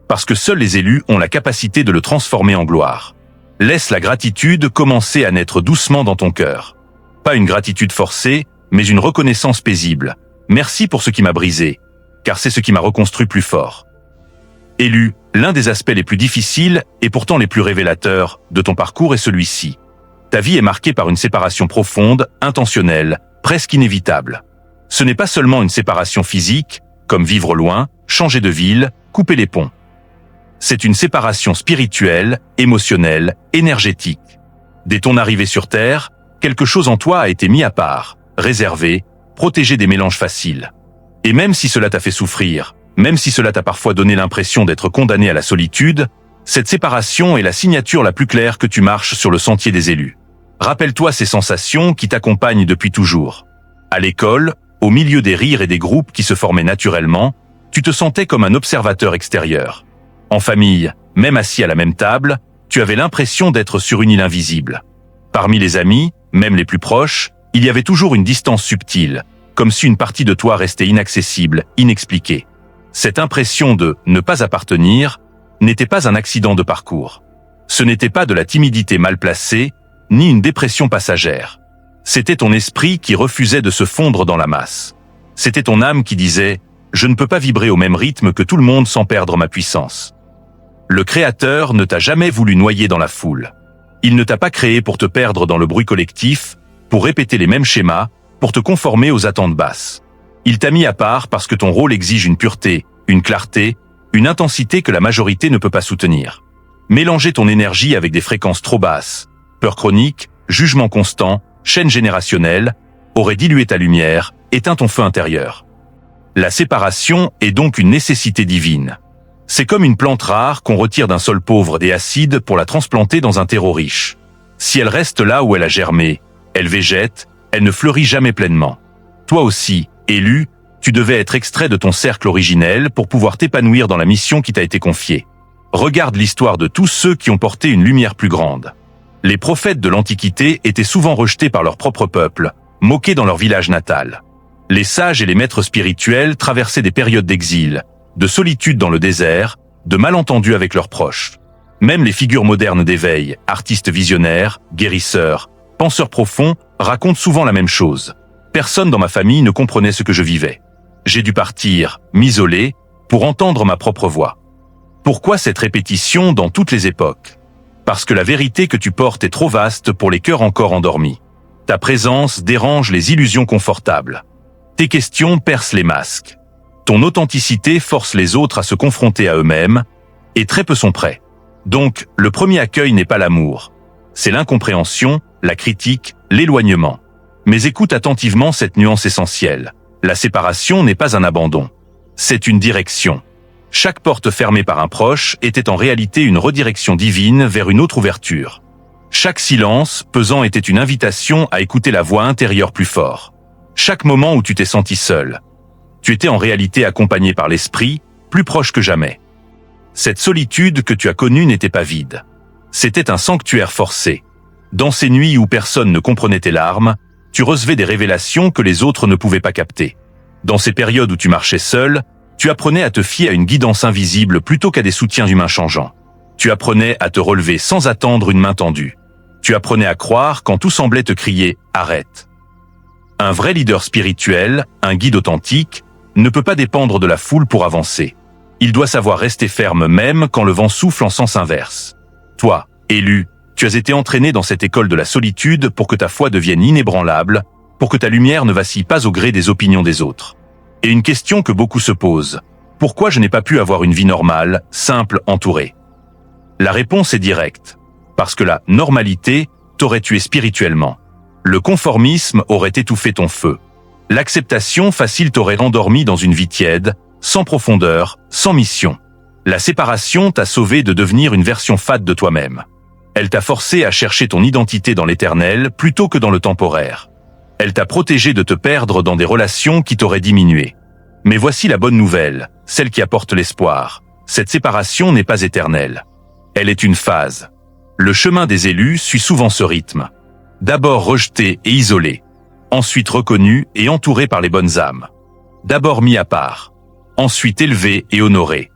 Parce que seuls les élus ont la capacité de le transformer en gloire. Laisse la gratitude commencer à naître doucement dans ton cœur. Pas une gratitude forcée, mais une reconnaissance paisible. Merci pour ce qui m'a brisé, car c'est ce qui m'a reconstruit plus fort. Élu, l'un des aspects les plus difficiles et pourtant les plus révélateurs de ton parcours est celui-ci. Ta vie est marquée par une séparation profonde, intentionnelle, presque inévitable. Ce n'est pas seulement une séparation physique, comme vivre loin, changer de ville, couper les ponts. C'est une séparation spirituelle, émotionnelle, énergétique. Dès ton arrivée sur Terre, quelque chose en toi a été mis à part, réservé, protégé des mélanges faciles. Et même si cela t'a fait souffrir, même si cela t'a parfois donné l'impression d'être condamné à la solitude, cette séparation est la signature la plus claire que tu marches sur le sentier des élus. Rappelle-toi ces sensations qui t'accompagnent depuis toujours. À l'école, au milieu des rires et des groupes qui se formaient naturellement, tu te sentais comme un observateur extérieur. En famille, même assis à la même table, tu avais l'impression d'être sur une île invisible. Parmi les amis, même les plus proches, il y avait toujours une distance subtile, comme si une partie de toi restait inaccessible, inexpliquée. Cette impression de « ne pas appartenir » n'était pas un accident de parcours. Ce n'était pas de la timidité mal placée, ni une dépression passagère. C'était ton esprit qui refusait de se fondre dans la masse. C'était ton âme qui disait « Je ne peux pas vibrer au même rythme que tout le monde sans perdre ma puissance ». Le Créateur ne t'a jamais voulu noyer dans la foule. Il ne t'a pas créé pour te perdre dans le bruit collectif, pour répéter les mêmes schémas, pour te conformer aux attentes basses. Il t'a mis à part parce que ton rôle exige une pureté, une clarté, une intensité que la majorité ne peut pas soutenir. Mélanger ton énergie avec des fréquences trop basses, peur chronique, jugement constant, chaîne générationnelle, aurait dilué ta lumière, éteint ton feu intérieur. La séparation est donc une nécessité divine. C'est comme une plante rare qu'on retire d'un sol pauvre et acide pour la transplanter dans un terreau riche. Si elle reste là où elle a germé, elle végète, elle ne fleurit jamais pleinement. Toi aussi, élu, tu devais être extrait de ton cercle originel pour pouvoir t'épanouir dans la mission qui t'a été confiée. Regarde l'histoire de tous ceux qui ont porté une lumière plus grande. Les prophètes de l'Antiquité étaient souvent rejetés par leur propre peuple, moqués dans leur village natal. Les sages et les maîtres spirituels traversaient des périodes d'exil, de solitude dans le désert, de malentendus avec leurs proches. Même les figures modernes d'éveil, artistes visionnaires, guérisseurs, penseurs profonds, racontent souvent la même chose. Personne dans ma famille ne comprenait ce que je vivais. J'ai dû partir, m'isoler, pour entendre ma propre voix. Pourquoi cette répétition dans toutes les époques? Parce que la vérité que tu portes est trop vaste pour les cœurs encore endormis. Ta présence dérange les illusions confortables. Tes questions percent les masques. Ton authenticité force les autres à se confronter à eux-mêmes, et très peu sont prêts. Donc, le premier accueil n'est pas l'amour. C'est l'incompréhension, la critique, l'éloignement. Mais écoute attentivement cette nuance essentielle. La séparation n'est pas un abandon. C'est une direction. Chaque porte fermée par un proche était en réalité une redirection divine vers une autre ouverture. Chaque silence pesant était une invitation à écouter la voix intérieure plus fort. Chaque moment où tu t'es senti seul, tu étais en réalité accompagné par l'esprit, plus proche que jamais. Cette solitude que tu as connue n'était pas vide. C'était un sanctuaire forcé. Dans ces nuits où personne ne comprenait tes larmes, tu recevais des révélations que les autres ne pouvaient pas capter. Dans ces périodes où tu marchais seul, tu apprenais à te fier à une guidance invisible plutôt qu'à des soutiens humains changeants. Tu apprenais à te relever sans attendre une main tendue. Tu apprenais à croire quand tout semblait te crier « arrête ». Un vrai leader spirituel, un guide authentique, ne peut pas dépendre de la foule pour avancer. Il doit savoir rester ferme même quand le vent souffle en sens inverse. Toi, élu, tu as été entraîné dans cette école de la solitude pour que ta foi devienne inébranlable, pour que ta lumière ne vacille pas au gré des opinions des autres. Et une question que beaucoup se posent, pourquoi je n'ai pas pu avoir une vie normale, simple, entourée? La réponse est directe. Parce que la normalité t'aurait tué spirituellement. Le conformisme aurait étouffé ton feu. L'acceptation facile t'aurait endormi dans une vie tiède, sans profondeur, sans mission. La séparation t'a sauvé de devenir une version fade de toi-même. Elle t'a forcé à chercher ton identité dans l'éternel plutôt que dans le temporaire. Elle t'a protégé de te perdre dans des relations qui t'auraient diminué. Mais voici la bonne nouvelle, celle qui apporte l'espoir. Cette séparation n'est pas éternelle. Elle est une phase. Le chemin des élus suit souvent ce rythme. D'abord rejeté et isolé. Ensuite reconnu et entouré par les bonnes âmes. D'abord mis à part. Ensuite élevé et honoré.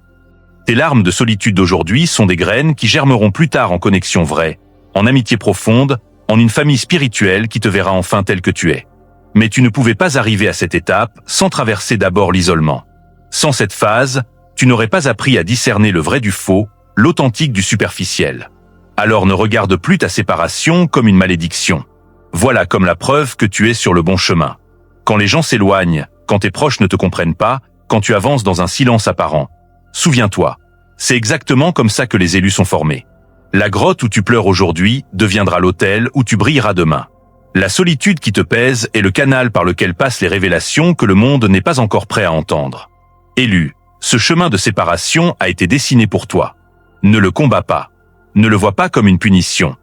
Tes larmes de solitude d'aujourd'hui sont des graines qui germeront plus tard en connexion vraie, en amitié profonde, en une famille spirituelle qui te verra enfin tel que tu es. Mais tu ne pouvais pas arriver à cette étape sans traverser d'abord l'isolement. Sans cette phase, tu n'aurais pas appris à discerner le vrai du faux, l'authentique du superficiel. Alors ne regarde plus ta séparation comme une malédiction. Voilà comme la preuve que tu es sur le bon chemin. Quand les gens s'éloignent, quand tes proches ne te comprennent pas, quand tu avances dans un silence apparent, souviens-toi, c'est exactement comme ça que les élus sont formés. La grotte où tu pleures aujourd'hui deviendra l'autel où tu brilleras demain. La solitude qui te pèse est le canal par lequel passent les révélations que le monde n'est pas encore prêt à entendre. Élu, ce chemin de séparation a été dessiné pour toi. Ne le combats pas. Ne le vois pas comme une punition.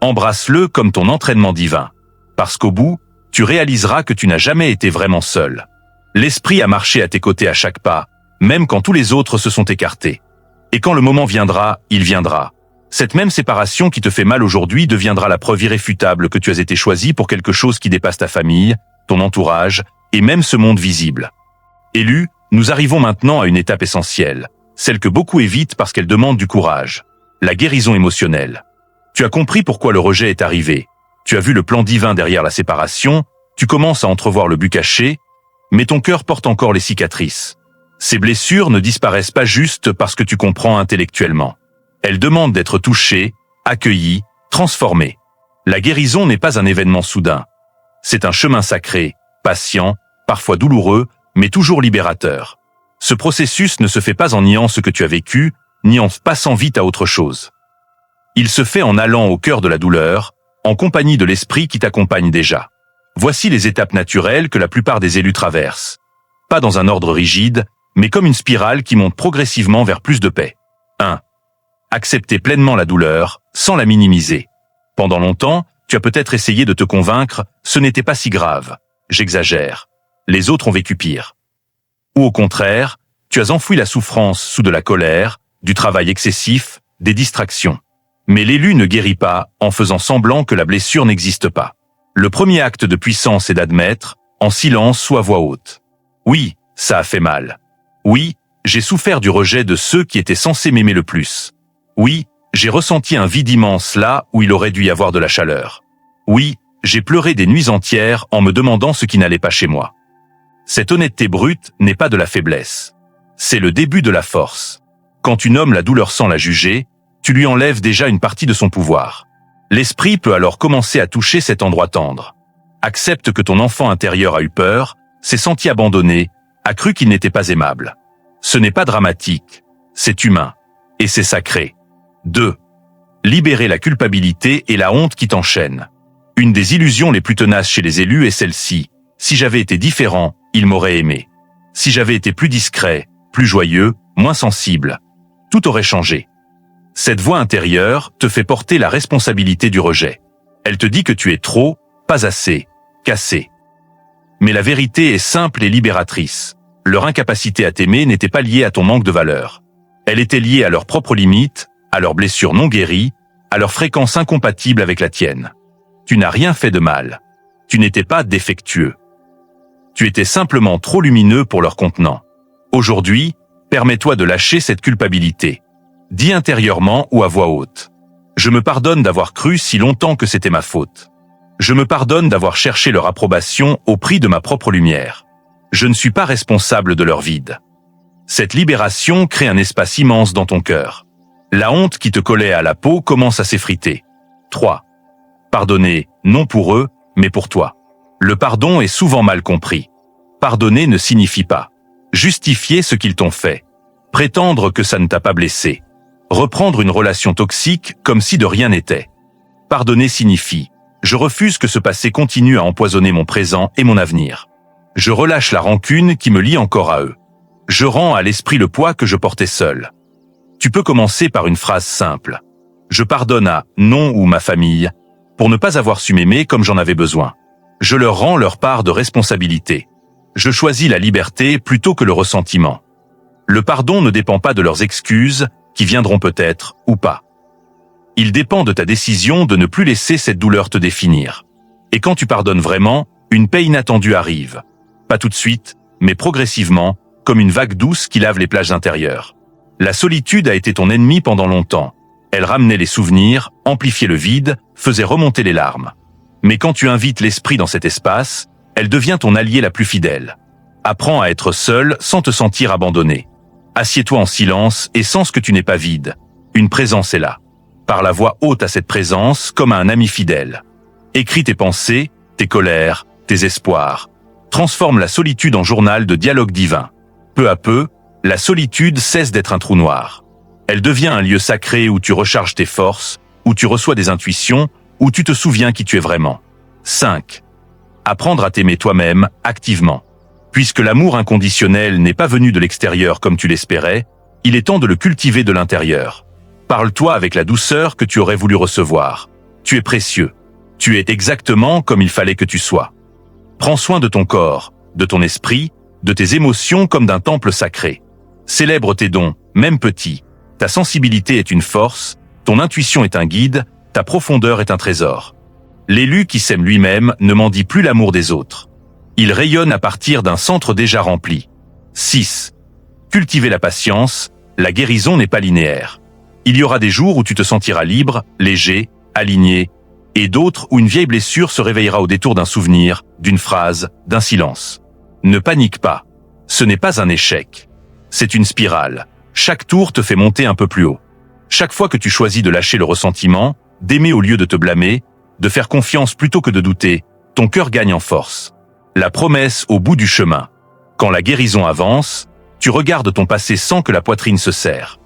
Embrasse-le comme ton entraînement divin. Parce qu'au bout, tu réaliseras que tu n'as jamais été vraiment seul. L'esprit a marché à tes côtés à chaque pas, même quand tous les autres se sont écartés. Et quand le moment viendra, il viendra. Cette même séparation qui te fait mal aujourd'hui deviendra la preuve irréfutable que tu as été choisi pour quelque chose qui dépasse ta famille, ton entourage, et même ce monde visible. Élu, nous arrivons maintenant à une étape essentielle, celle que beaucoup évitent parce qu'elle demande du courage. La guérison émotionnelle. Tu as compris pourquoi le rejet est arrivé. Tu as vu le plan divin derrière la séparation, tu commences à entrevoir le but caché, mais ton cœur porte encore les cicatrices. Ces blessures ne disparaissent pas juste parce que tu comprends intellectuellement. Elles demandent d'être touchées, accueillies, transformées. La guérison n'est pas un événement soudain. C'est un chemin sacré, patient, parfois douloureux, mais toujours libérateur. Ce processus ne se fait pas en niant ce que tu as vécu, ni en passant vite à autre chose. Il se fait en allant au cœur de la douleur, en compagnie de l'esprit qui t'accompagne déjà. Voici les étapes naturelles que la plupart des élus traversent. Pas dans un ordre rigide, mais comme une spirale qui monte progressivement vers plus de paix. 1. Accepter pleinement la douleur, sans la minimiser. Pendant longtemps, tu as peut-être essayé de te convaincre, ce n'était pas si grave. J'exagère. Les autres ont vécu pire. Ou au contraire, tu as enfoui la souffrance sous de la colère, du travail excessif, des distractions. Mais l'élu ne guérit pas en faisant semblant que la blessure n'existe pas. Le premier acte de puissance est d'admettre, en silence ou à voix haute. Oui, ça a fait mal. Oui, j'ai souffert du rejet de ceux qui étaient censés m'aimer le plus. Oui, j'ai ressenti un vide immense là où il aurait dû y avoir de la chaleur. Oui, j'ai pleuré des nuits entières en me demandant ce qui n'allait pas chez moi. Cette honnêteté brute n'est pas de la faiblesse. C'est le début de la force. Quand tu nommes la douleur sans la juger, tu lui enlèves déjà une partie de son pouvoir. L'esprit peut alors commencer à toucher cet endroit tendre. Accepte que ton enfant intérieur a eu peur, s'est senti abandonné, a cru qu'il n'était pas aimable. Ce n'est pas dramatique, c'est humain, et c'est sacré. 2. Libérer la culpabilité et la honte qui t'enchaînent. Une des illusions les plus tenaces chez les élus est celle-ci. Si j'avais été différent, ils m'auraient aimé. Si j'avais été plus discret, plus joyeux, moins sensible, tout aurait changé. Cette voix intérieure te fait porter la responsabilité du rejet. Elle te dit que tu es trop, pas assez, cassé. Mais la vérité est simple et libératrice. Leur incapacité à t'aimer n'était pas liée à ton manque de valeur. Elle était liée à leurs propres limites, à leurs blessures non guéries, à leur fréquence incompatible avec la tienne. Tu n'as rien fait de mal. Tu n'étais pas défectueux. Tu étais simplement trop lumineux pour leur contenant. Aujourd'hui, permets-toi de lâcher cette culpabilité. Dis intérieurement ou à voix haute. Je me pardonne d'avoir cru si longtemps que c'était ma faute. Je me pardonne d'avoir cherché leur approbation au prix de ma propre lumière. Je ne suis pas responsable de leur vide. Cette libération crée un espace immense dans ton cœur. La honte qui te collait à la peau commence à s'effriter. 3. Pardonner, non pour eux, mais pour toi. Le pardon est souvent mal compris. Pardonner ne signifie pas justifier ce qu'ils t'ont fait, prétendre que ça ne t'a pas blessé, reprendre une relation toxique comme si de rien n'était. Pardonner signifie je refuse que ce passé continue à empoisonner mon présent et mon avenir. Je relâche la rancune qui me lie encore à eux. Je rends à l'esprit le poids que je portais seul. Tu peux commencer par une phrase simple. Je pardonne à non ou ma famille pour ne pas avoir su m'aimer comme j'en avais besoin. Je leur rends leur part de responsabilité. Je choisis la liberté plutôt que le ressentiment. Le pardon ne dépend pas de leurs excuses, qui viendront peut-être ou pas. Il dépend de ta décision de ne plus laisser cette douleur te définir. Et quand tu pardonnes vraiment, une paix inattendue arrive. Pas tout de suite, mais progressivement, comme une vague douce qui lave les plages intérieures. La solitude a été ton ennemi pendant longtemps. Elle ramenait les souvenirs, amplifiait le vide, faisait remonter les larmes. Mais quand tu invites l'esprit dans cet espace, elle devient ton allié la plus fidèle. Apprends à être seul sans te sentir abandonné. Assieds-toi en silence et sens que tu n'es pas vide. Une présence est là. Parle à voix haute à cette présence comme à un ami fidèle. Écris tes pensées, tes colères, tes espoirs. Transforme la solitude en journal de dialogue divin. Peu à peu, la solitude cesse d'être un trou noir. Elle devient un lieu sacré où tu recharges tes forces, où tu reçois des intuitions, où tu te souviens qui tu es vraiment. 5. Apprendre à t'aimer toi-même, activement. Puisque l'amour inconditionnel n'est pas venu de l'extérieur comme tu l'espérais, il est temps de le cultiver de l'intérieur. Parle-toi avec la douceur que tu aurais voulu recevoir. Tu es précieux. Tu es exactement comme il fallait que tu sois. Prends soin de ton corps, de ton esprit, de tes émotions comme d'un temple sacré. Célèbre tes dons, même petits. Ta sensibilité est une force, ton intuition est un guide, ta profondeur est un trésor. L'élu qui s'aime lui-même ne mendie plus l'amour des autres. Il rayonne à partir d'un centre déjà rempli. 6. Cultiver la patience, la guérison n'est pas linéaire. Il y aura des jours où tu te sentiras libre, léger, aligné, et d'autres où une vieille blessure se réveillera au détour d'un souvenir, d'une phrase, d'un silence. Ne panique pas. Ce n'est pas un échec. C'est une spirale. Chaque tour te fait monter un peu plus haut. Chaque fois que tu choisis de lâcher le ressentiment, d'aimer au lieu de te blâmer, de faire confiance plutôt que de douter, ton cœur gagne en force. La promesse au bout du chemin. Quand la guérison avance, tu regardes ton passé sans que la poitrine se serre.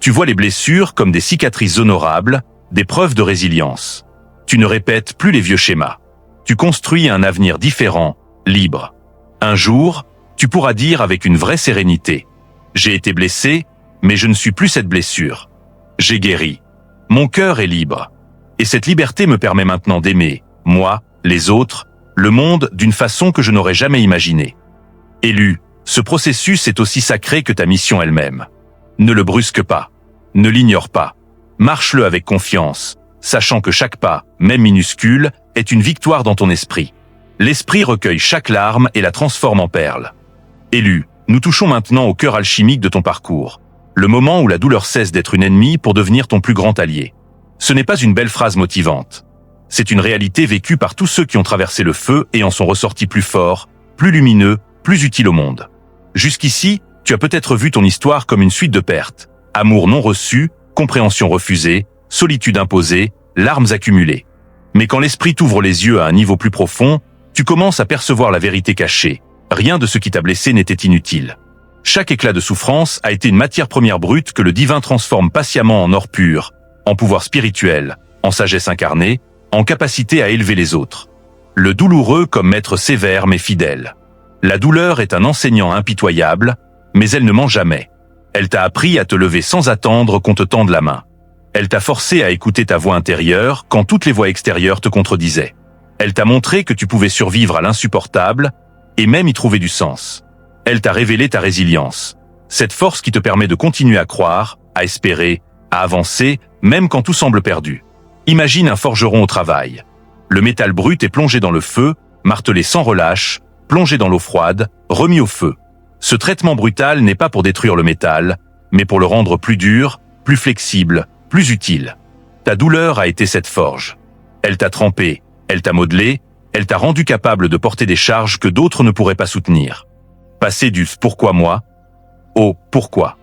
Tu vois les blessures comme des cicatrices honorables, des preuves de résilience. Tu ne répètes plus les vieux schémas. Tu construis un avenir différent, libre. Un jour, tu pourras dire avec une vraie sérénité « J'ai été blessé, mais je ne suis plus cette blessure. J'ai guéri. Mon cœur est libre. Et cette liberté me permet maintenant d'aimer, moi, les autres, le monde d'une façon que je n'aurais jamais imaginée. » Élu, ce processus est aussi sacré que ta mission elle-même. Ne le brusque pas. Ne l'ignore pas. Marche-le avec confiance, sachant que chaque pas, même minuscule, est une victoire dans ton esprit. L'esprit recueille chaque larme et la transforme en perle. Élu, nous touchons maintenant au cœur alchimique de ton parcours. Le moment où la douleur cesse d'être une ennemie pour devenir ton plus grand allié. Ce n'est pas une belle phrase motivante. C'est une réalité vécue par tous ceux qui ont traversé le feu et en sont ressortis plus forts, plus lumineux, plus utiles au monde. Jusqu'ici, tu as peut-être vu ton histoire comme une suite de pertes. Amour non reçu, compréhension refusée, solitude imposée, larmes accumulées. Mais quand l'esprit t'ouvre les yeux à un niveau plus profond, tu commences à percevoir la vérité cachée. Rien de ce qui t'a blessé n'était inutile. Chaque éclat de souffrance a été une matière première brute que le divin transforme patiemment en or pur, en pouvoir spirituel, en sagesse incarnée, en capacité à élever les autres. Le douloureux comme maître sévère mais fidèle. La douleur est un enseignant impitoyable, mais elle ne ment jamais. Elle t'a appris à te lever sans attendre qu'on te tende la main. Elle t'a forcé à écouter ta voix intérieure quand toutes les voix extérieures te contredisaient. Elle t'a montré que tu pouvais survivre à l'insupportable et même y trouver du sens. Elle t'a révélé ta résilience. Cette force qui te permet de continuer à croire, à espérer, à avancer, même quand tout semble perdu. Imagine un forgeron au travail. Le métal brut est plongé dans le feu, martelé sans relâche, plongé dans l'eau froide, remis au feu. Ce traitement brutal n'est pas pour détruire le métal, mais pour le rendre plus dur, plus flexible, plus utile. Ta douleur a été cette forge. Elle t'a trempé, elle t'a modelé, elle t'a rendu capable de porter des charges que d'autres ne pourraient pas soutenir. Passer du « pourquoi moi » au « pourquoi ».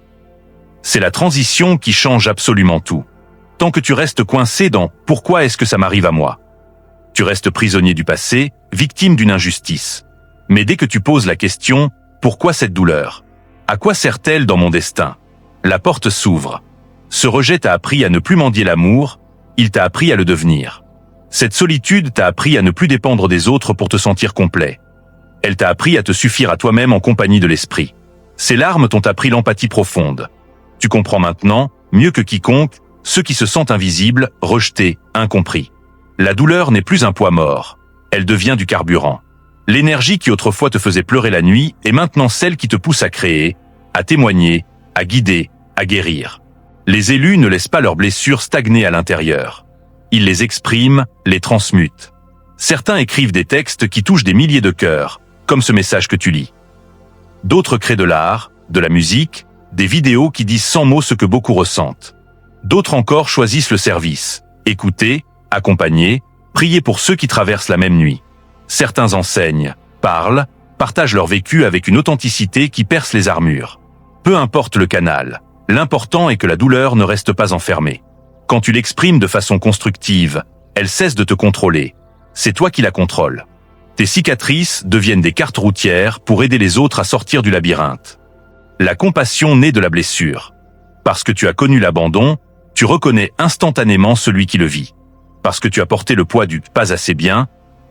C'est la transition qui change absolument tout. Tant que tu restes coincé dans « pourquoi est-ce que ça m'arrive à moi ?» Tu restes prisonnier du passé, victime d'une injustice. Mais dès que tu poses la question « pourquoi cette douleur ? À quoi sert-elle dans mon destin ?» La porte s'ouvre. Ce rejet t'a appris à ne plus mendier l'amour, il t'a appris à le devenir. Cette solitude t'a appris à ne plus dépendre des autres pour te sentir complet. Elle t'a appris à te suffire à toi-même en compagnie de l'esprit. Ces larmes t'ont appris l'empathie profonde. Tu comprends maintenant, mieux que quiconque, ceux qui se sentent invisibles, rejetés, incompris. La douleur n'est plus un poids mort. Elle devient du carburant. L'énergie qui autrefois te faisait pleurer la nuit est maintenant celle qui te pousse à créer, à témoigner, à guider, à guérir. Les élus ne laissent pas leurs blessures stagner à l'intérieur. Ils les expriment, les transmutent. Certains écrivent des textes qui touchent des milliers de cœurs, comme ce message que tu lis. D'autres créent de l'art, de la musique, des vidéos qui disent sans mots ce que beaucoup ressentent. D'autres encore choisissent le service, écouter, accompagner, prier pour ceux qui traversent la même nuit. Certains enseignent, parlent, partagent leur vécu avec une authenticité qui perce les armures. Peu importe le canal, l'important est que la douleur ne reste pas enfermée. Quand tu l'exprimes de façon constructive, elle cesse de te contrôler. C'est toi qui la contrôles. Tes cicatrices deviennent des cartes routières pour aider les autres à sortir du labyrinthe. La compassion naît de la blessure. Parce que tu as connu l'abandon, tu reconnais instantanément celui qui le vit. Parce que tu as porté le poids du « pas assez bien »,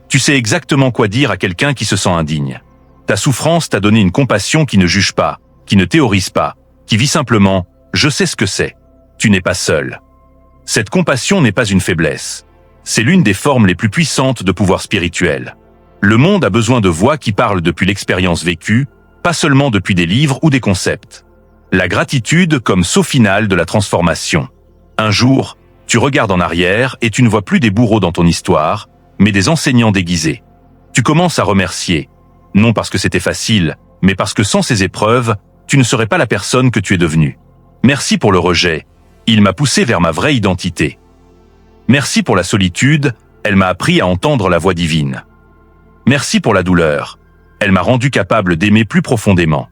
tu sais exactement quoi dire à quelqu'un qui se sent indigne. Ta souffrance t'a donné une compassion qui ne juge pas, qui ne théorise pas, qui vit simplement « je sais ce que c'est ». Tu n'es pas seul. Cette compassion n'est pas une faiblesse. C'est l'une des formes les plus puissantes de pouvoir spirituel. Le monde a besoin de voix qui parlent depuis l'expérience vécue, pas seulement depuis des livres ou des concepts. La gratitude comme saut final de la transformation. Un jour, tu regardes en arrière et tu ne vois plus des bourreaux dans ton histoire, mais des enseignants déguisés. Tu commences à remercier, non parce que c'était facile, mais parce que sans ces épreuves, tu ne serais pas la personne que tu es devenue. Merci pour le rejet, il m'a poussé vers ma vraie identité. Merci pour la solitude, elle m'a appris à entendre la voix divine. Merci pour la douleur, elle m'a rendu capable d'aimer plus profondément.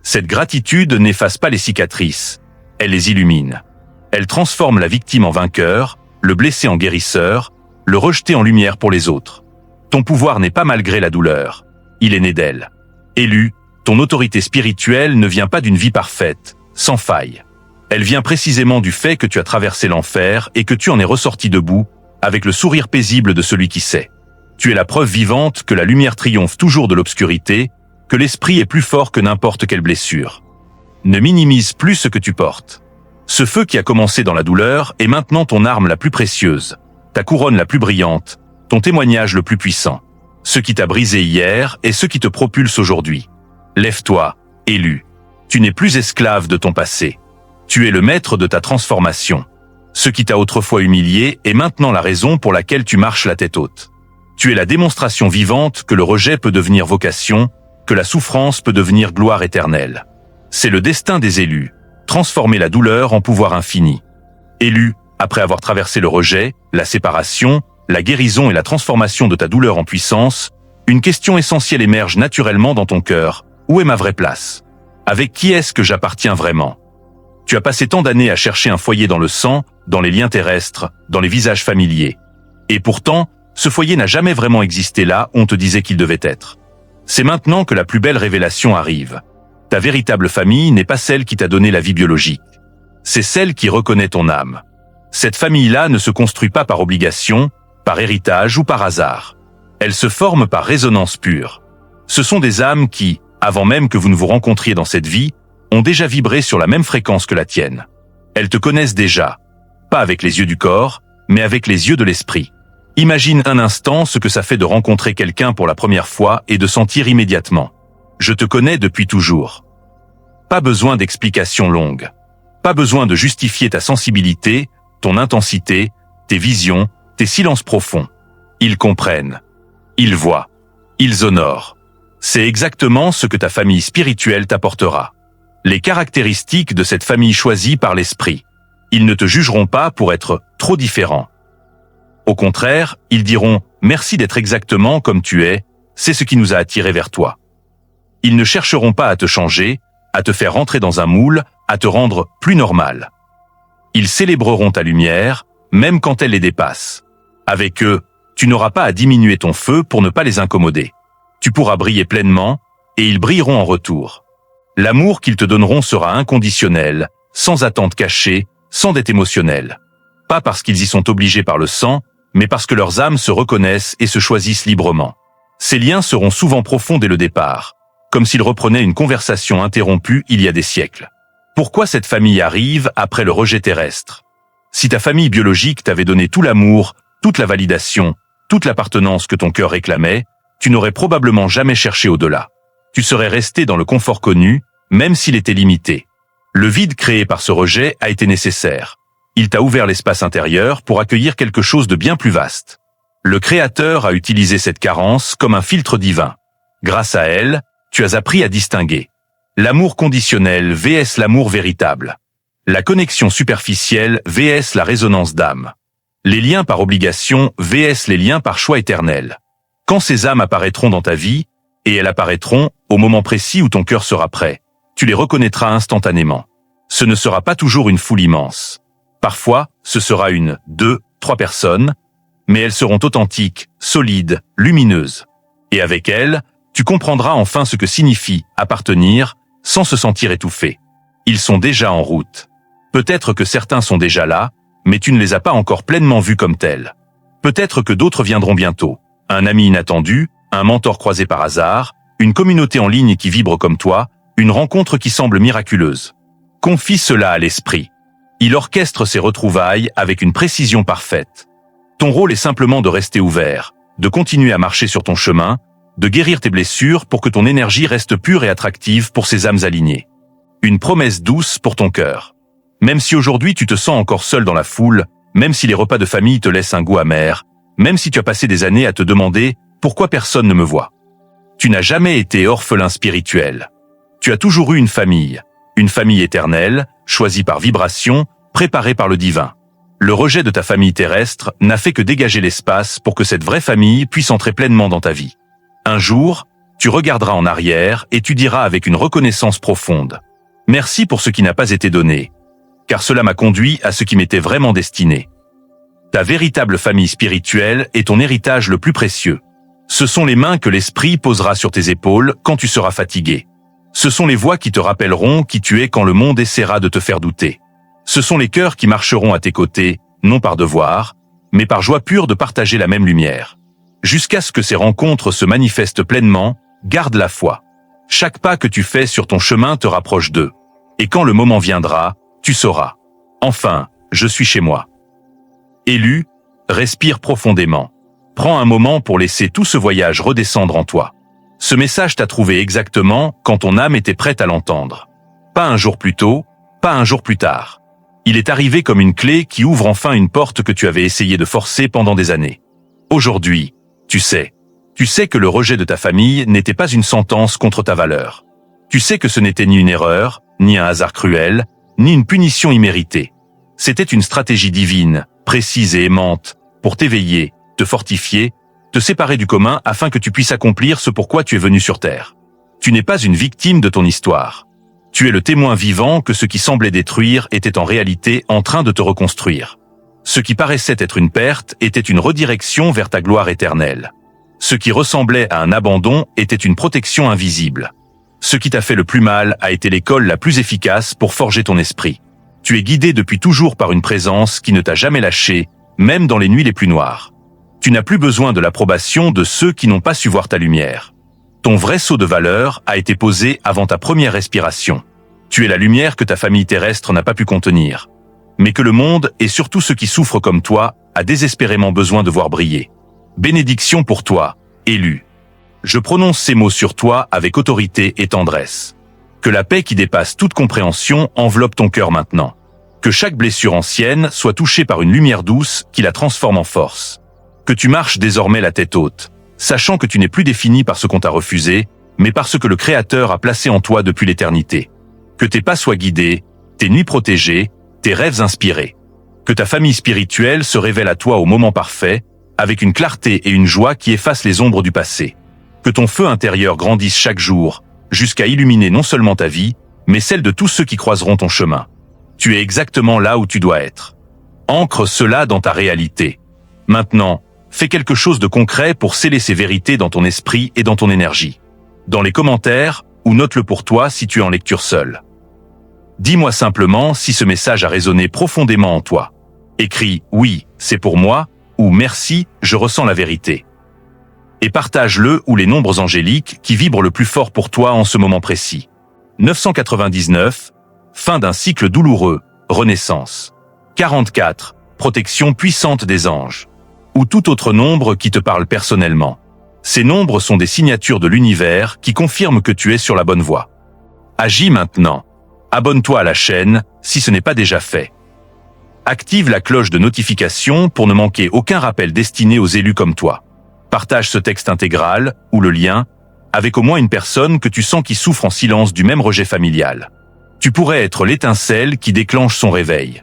Cette gratitude n'efface pas les cicatrices, elle les illumine. Elle transforme la victime en vainqueur, le blessé en guérisseur, le rejeté en lumière pour les autres. Ton pouvoir n'est pas malgré la douleur, il est né d'elle. Élu, ton autorité spirituelle ne vient pas d'une vie parfaite, sans faille. Elle vient précisément du fait que tu as traversé l'enfer et que tu en es ressorti debout, avec le sourire paisible de celui qui sait. Tu es la preuve vivante que la lumière triomphe toujours de l'obscurité, que l'esprit est plus fort que n'importe quelle blessure. Ne minimise plus ce que tu portes. Ce feu qui a commencé dans la douleur est maintenant ton arme la plus précieuse, ta couronne la plus brillante, ton témoignage le plus puissant. Ce qui t'a brisé hier est ce qui te propulse aujourd'hui. Lève-toi, élu. Tu n'es plus esclave de ton passé. Tu es le maître de ta transformation. Ce qui t'a autrefois humilié est maintenant la raison pour laquelle tu marches la tête haute. Tu es la démonstration vivante que le rejet peut devenir vocation, que la souffrance peut devenir gloire éternelle. C'est le destin des élus, transformer la douleur en pouvoir infini. Élus, après avoir traversé le rejet, la séparation, la guérison et la transformation de ta douleur en puissance, une question essentielle émerge naturellement dans ton cœur. Où est ma vraie place? Avec qui est-ce que j'appartiens vraiment? Tu as passé tant d'années à chercher un foyer dans le sang, dans les liens terrestres, dans les visages familiers. Et pourtant, ce foyer n'a jamais vraiment existé là où on te disait qu'il devait être. C'est maintenant que la plus belle révélation arrive. Ta véritable famille n'est pas celle qui t'a donné la vie biologique. C'est celle qui reconnaît ton âme. Cette famille-là ne se construit pas par obligation, par héritage ou par hasard. Elle se forme par résonance pure. Ce sont des âmes qui, avant même que vous ne vous rencontriez dans cette vie, ont déjà vibré sur la même fréquence que la tienne. Elles te connaissent déjà, pas avec les yeux du corps, mais avec les yeux de l'esprit. Imagine un instant ce que ça fait de rencontrer quelqu'un pour la première fois et de sentir immédiatement « Je te connais depuis toujours ». Pas besoin d'explications longues. Pas besoin de justifier ta sensibilité, ton intensité, tes visions, tes silences profonds. Ils comprennent. Ils voient. Ils honorent. C'est exactement ce que ta famille spirituelle t'apportera. Les caractéristiques de cette famille choisie par l'esprit. Ils ne te jugeront pas pour être trop différent. Au contraire, ils diront « Merci d'être exactement comme tu es, c'est ce qui nous a attirés vers toi ». Ils ne chercheront pas à te changer, à te faire rentrer dans un moule, à te rendre plus normal. Ils célébreront ta lumière, même quand elle les dépasse. Avec eux, tu n'auras pas à diminuer ton feu pour ne pas les incommoder. Tu pourras briller pleinement, et ils brilleront en retour. L'amour qu'ils te donneront sera inconditionnel, sans attente cachée, sans dette émotionnelle. Pas parce qu'ils y sont obligés par le sang, mais parce que leurs âmes se reconnaissent et se choisissent librement. Ces liens seront souvent profonds dès le départ, comme s'ils reprenaient une conversation interrompue il y a des siècles. Pourquoi cette famille arrive après le rejet terrestre? Si ta famille biologique t'avait donné tout l'amour, toute la validation, toute l'appartenance que ton cœur réclamait, tu n'aurais probablement jamais cherché au-delà. Tu serais resté dans le confort connu, même s'il était limité. Le vide créé par ce rejet a été nécessaire. Il t'a ouvert l'espace intérieur pour accueillir quelque chose de bien plus vaste. Le Créateur a utilisé cette carence comme un filtre divin. Grâce à elle, tu as appris à distinguer l'amour conditionnel vs l'amour véritable. La connexion superficielle vs la résonance d'âme. Les liens par obligation vs les liens par choix éternel. Quand ces âmes apparaîtront dans ta vie, et elles apparaîtront au moment précis où ton cœur sera prêt, tu les reconnaîtras instantanément. Ce ne sera pas toujours une foule immense. Parfois, ce sera 1, 2, 3 personnes, mais elles seront authentiques, solides, lumineuses. Et avec elles, tu comprendras enfin ce que signifie appartenir sans se sentir étouffé. Ils sont déjà en route. Peut-être que certains sont déjà là, mais tu ne les as pas encore pleinement vus comme tels. Peut-être que d'autres viendront bientôt. Un ami inattendu, un mentor croisé par hasard, une communauté en ligne qui vibre comme toi, une rencontre qui semble miraculeuse. Confie cela à l'esprit. Il orchestre ses retrouvailles avec une précision parfaite. Ton rôle est simplement de rester ouvert, de continuer à marcher sur ton chemin, de guérir tes blessures pour que ton énergie reste pure et attractive pour ces âmes alignées. Une promesse douce pour ton cœur. Même si aujourd'hui tu te sens encore seul dans la foule, même si les repas de famille te laissent un goût amer, même si tu as passé des années à te demander pourquoi personne ne me voit. Tu n'as jamais été orphelin spirituel. Tu as toujours eu une famille éternelle, choisie par vibration, préparée par le divin. Le rejet de ta famille terrestre n'a fait que dégager l'espace pour que cette vraie famille puisse entrer pleinement dans ta vie. Un jour, tu regarderas en arrière et tu diras avec une reconnaissance profonde « Merci pour ce qui n'a pas été donné, car cela m'a conduit à ce qui m'était vraiment destiné. » Ta véritable famille spirituelle est ton héritage le plus précieux. Ce sont les mains que l'esprit posera sur tes épaules quand tu seras fatigué. Ce sont les voix qui te rappelleront qui tu es quand le monde essaiera de te faire douter. Ce sont les cœurs qui marcheront à tes côtés, non par devoir, mais par joie pure de partager la même lumière. Jusqu'à ce que ces rencontres se manifestent pleinement, garde la foi. Chaque pas que tu fais sur ton chemin te rapproche d'eux. Et quand le moment viendra, tu sauras. Enfin, je suis chez moi. Élu, respire profondément. Prends un moment pour laisser tout ce voyage redescendre en toi. Ce message t'a trouvé exactement quand ton âme était prête à l'entendre. Pas un jour plus tôt, pas un jour plus tard. Il est arrivé comme une clé qui ouvre enfin une porte que tu avais essayé de forcer pendant des années. Aujourd'hui, tu sais que le rejet de ta famille n'était pas une sentence contre ta valeur. Tu sais que ce n'était ni une erreur, ni un hasard cruel, ni une punition imméritée. C'était une stratégie divine, précise et aimante, pour t'éveiller, te fortifier, te séparer du commun afin que tu puisses accomplir ce pourquoi tu es venu sur Terre. Tu n'es pas une victime de ton histoire. Tu es le témoin vivant que ce qui semblait détruire était en réalité en train de te reconstruire. Ce qui paraissait être une perte était une redirection vers ta gloire éternelle. Ce qui ressemblait à un abandon était une protection invisible. Ce qui t'a fait le plus mal a été l'école la plus efficace pour forger ton esprit. Tu es guidé depuis toujours par une présence qui ne t'a jamais lâché, même dans les nuits les plus noires. Tu n'as plus besoin de l'approbation de ceux qui n'ont pas su voir ta lumière. Ton vrai saut de valeur a été posé avant ta première respiration. Tu es la lumière que ta famille terrestre n'a pas pu contenir. Mais que le monde, et surtout ceux qui souffrent comme toi, a désespérément besoin de voir briller. Bénédiction pour toi, élu. Je prononce ces mots sur toi avec autorité et tendresse. Que la paix qui dépasse toute compréhension enveloppe ton cœur maintenant. Que chaque blessure ancienne soit touchée par une lumière douce qui la transforme en force. Que tu marches désormais la tête haute, sachant que tu n'es plus défini par ce qu'on t'a refusé, mais par ce que le Créateur a placé en toi depuis l'éternité. Que tes pas soient guidés, tes nuits protégées, tes rêves inspirés. Que ta famille spirituelle se révèle à toi au moment parfait, avec une clarté et une joie qui effacent les ombres du passé. Que ton feu intérieur grandisse chaque jour, jusqu'à illuminer non seulement ta vie, mais celle de tous ceux qui croiseront ton chemin. Tu es exactement là où tu dois être. Ancre cela dans ta réalité. Maintenant, fais quelque chose de concret pour sceller ces vérités dans ton esprit et dans ton énergie. Dans les commentaires, ou note-le pour toi si tu es en lecture seule. Dis-moi simplement si ce message a résonné profondément en toi. Écris « Oui, c'est pour moi » ou « Merci, je ressens la vérité ». Et partage-le ou les nombres angéliques qui vibrent le plus fort pour toi en ce moment précis. 999, fin d'un cycle douloureux, renaissance. 44, protection puissante des anges. Ou tout autre nombre qui te parle personnellement. Ces nombres sont des signatures de l'univers qui confirment que tu es sur la bonne voie. Agis maintenant. Abonne-toi à la chaîne si ce n'est pas déjà fait. Active la cloche de notification pour ne manquer aucun rappel destiné aux élus comme toi. Partage ce texte intégral, ou le lien, avec au moins une personne que tu sens qui souffre en silence du même rejet familial. Tu pourrais être l'étincelle qui déclenche son réveil.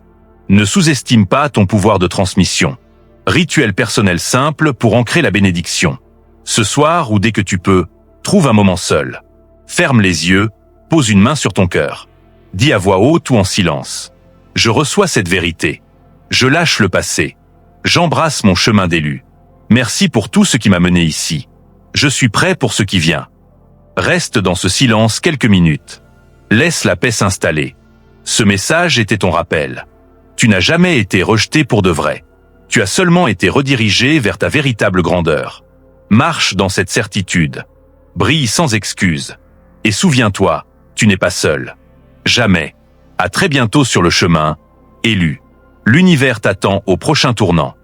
Ne sous-estime pas ton pouvoir de transmission. Rituel personnel simple pour ancrer la bénédiction. Ce soir ou dès que tu peux, trouve un moment seul. Ferme les yeux, pose une main sur ton cœur. Dis à voix haute ou en silence. Je reçois cette vérité. Je lâche le passé. J'embrasse mon chemin d'élu. Merci pour tout ce qui m'a mené ici. Je suis prêt pour ce qui vient. Reste dans ce silence quelques minutes. Laisse la paix s'installer. Ce message était ton rappel. Tu n'as jamais été rejeté pour de vrai. Tu as seulement été redirigé vers ta véritable grandeur. Marche dans cette certitude. Brille sans excuse. Et souviens-toi, tu n'es pas seul. Jamais. À très bientôt sur le chemin. Élu. L'univers t'attend au prochain tournant.